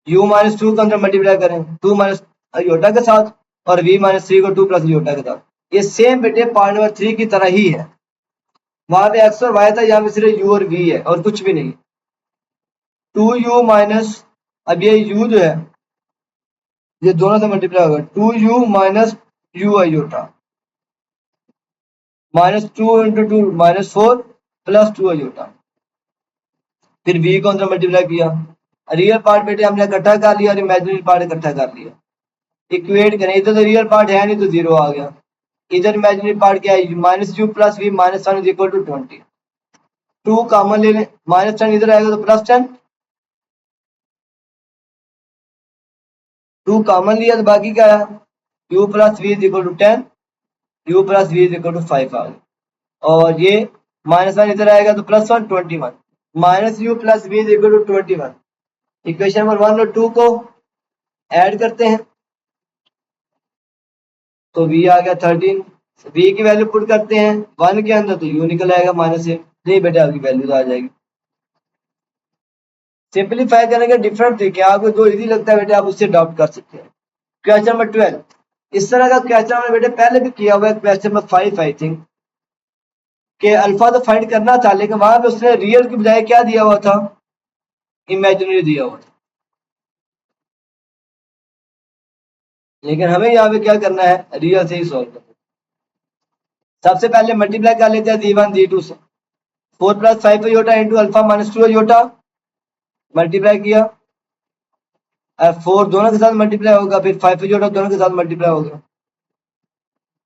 u -2 को अंदर मल्टीप्लाई करें 2 माइनस iota के साथ और v -3 को 2 प्लस iota के साथ। ये सेम बेटे पार्ट नंबर 3 की तरह ही है वहां पे x और y था यहाँ पे सिर्फ u और v है और कुछ भी नहीं 2u माइनस अब ये u जो है ये दोनों से मल्टीप्लाई होगा 2u minus u iota minus 2 into 2 minus 4 plus 2 iota. फिर v को अंदर मल्टीप्लाई किया, रियल पार्ट बेटे हमने इकट्ठा कर लिया और इमेजिनरी पार्ट इकट्ठा कर लिया। इक्वेट करें, इधर तो रियल पार्ट है नहीं तो 0 आ गया, इधर इमेजिनरी पार्ट क्या है minus u plus v minus 1 is equal to 20। 2 common ले लें, माइनस 10 इधर आएगा तो प्लस 10, 2 कॉमन लिया तो बाकी क्या है u plus v is equal to 10, u plus v is equal to 5 आ गया। और ये माइनस 1 इधर आएगा तो plus 1 21, minus u plus v is equal to 21। Equation number 1 और 2 को ऐड करते हैं तो v आ गया 13, v की वैल्यू पुट करते हैं 1 के अंदर तो u निकल आएगा माइनस 1। नहीं बेटे आपकी वैल्यू तो आ जाएगी। सिंपलीफाई करने के डिफरेंट तरीके, आपको जो इजी लगता है बेटे आप उससे अडॉप्ट कर सकते हैं। क्वेश्चन नंबर 12, इस तरह का क्वेश्चन हमने बेटे पहले भी किया हुआ है, क्वेश्चन नंबर 5 आई थिंक कि अल्फा तो फाइंड करना था लेकिन वहां पे उसने रियल की बजाय क्या दिया हुआ था, इमेजिनरी दिया हुआ था। लेकिन हमें यहाँ पे क्या करना है, रियल से ही सॉल्व करना है। सबसे पहले मल्टीप्लाई कर लेते हैं d1 d2 से, 4 plus 5 iota into alpha minus 2 iota, multiply किया, 4 दोनों के साथ मल्टीप्लाई होगा, फिर 5 योटा दोनों के साथ मल्टीप्लाई होगा।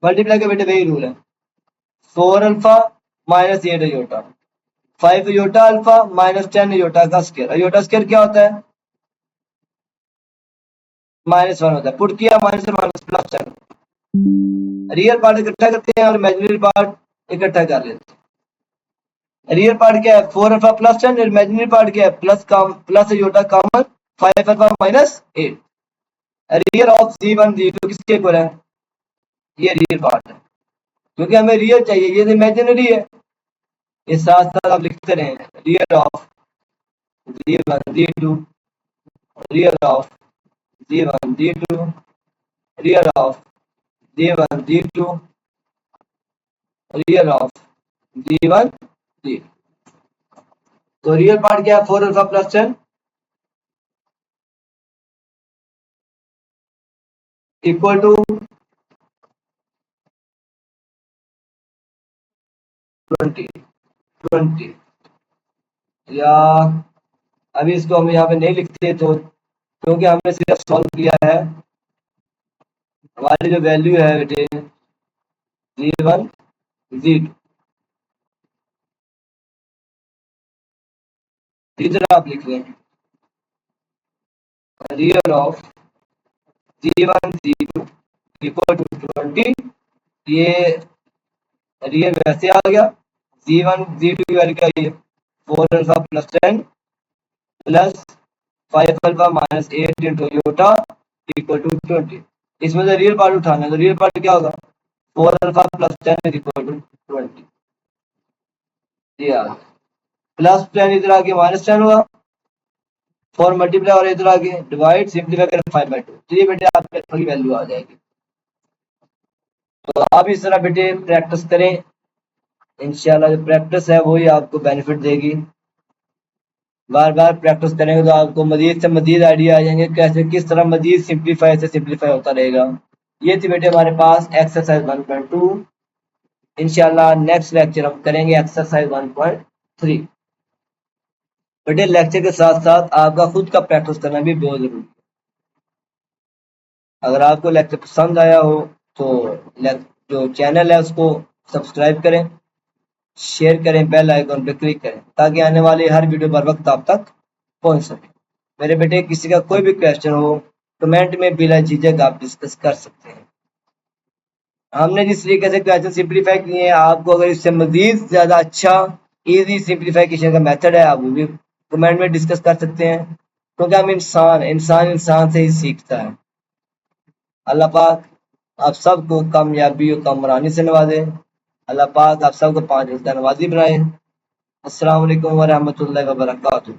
मल्टीप्लाई के बेटे वही रूल है, 4 alpha minus 8 iota, 5 iota alpha minus 10 iota का स्क्वायर। योटा स्क्वायर क्या होता है, माइनस 1 होता है। पुट किया minus minus plus 10, real part इकट्ठा करते हैं और इमेजिनरी पार्ट इकट्ठा कर लेते हैं। रियल पार्ट क्या है 4 अल्फा प्लस 10, इमेजिनरी पार्ट क्या है plus iota common 5 alpha minus 8। Real of d1 d2 किसके इक्वल है, ये रियल पार्ट है क्योंकि हमें रियल चाहिए, ये इमेजिनरी है। इस साथ साथ आप लिखते रहे real of d1 d2, real of d1 d2, real of d1 d2, real of d1 d2। तो रियल पार्ट क्या है 4 अल्फा प्लस 10 इक्वल टू 20 या अभी इसको हम यहाँ पे नहीं लिखते तो क्योंकि हमने सिर्फ सॉल्व किया है, हमारी जो वैल्यू है बेटे d1 d2, इधर आप लिख लें real of d1 d2 equal to 20। ये रियल वैसे आ गया, d1 d2 की वैल्यू क्या है 4 alpha plus 10 plus 5 alpha minus 8 into iota equal to 20। इसमें से रियल पार्ट उठाना है तो रियल पार्ट क्या होगा 4 alpha plus 10 equal to 20। Plus 10 इधर आके माइनस 10 हुआ, 4 मल्टीप्लाई और इधर आके डिवाइड, सिंप्लीफाई करें 5/2, तो ये बेटे आपकी थोड़ी वैल्यू आ जाएगी। तो आप इस तरह बेटे प्रैक्टिस करें, इंशाल्लाह जो प्रैक्टिस है वही आपको बेनिफिट देगी। बार बार प्रैक्टिस करेंगे तो आपको मजीद से मजीद आइडिया आ जाएंगे कैसे किस तरह मजीद सिंप्लीफाई से सिंप्लीफाई होता रहेगा। ये थी बेटे हमारे पास एक्सरसाइज 1.2। इंशाल्लाह नेक्स्ट लेक्चर हम करेंगे एक्सरसाइज 1.3। बेटे लेक्चर के साथ साथ आपका खुद का प्रैक्टिस करना भी बहुत जरूरी है। अगर आपको लेक्चर पसंद आया हो तो जो चैनल है उसको सब्सक्राइब करें, शेयर करें, बेल आइकन पर क्लिक करें ताकि आने वाली हर वीडियो बर वक्त आप तक पहुंच सके। मेरे बेटे किसी का कोई भी क्वेश्चन हो कमेंट में बिना झिझक आप डिस्कस कर सकते हैं। हमने जिस तरीके से क्वेश्चन सिंप्लीफाई किए हैं, आपको अगर इससे मजीद ज्यादा अच्छा इजी सिंप्लीफिकेशन का मेथड है आप वो भी कमेंट में डिस्कस कर सकते हैं क्योंकि हम इंसान से ही सीखता है। अल्लाह पाक आप सबको कामयाबी और कामरानी से नवाजे। अल्लाह पाक आप सबको 5 वक्त नमाजी बनाए। अस्सलाम वालेकुम व रहमतुल्लाहि व बरकातुहू।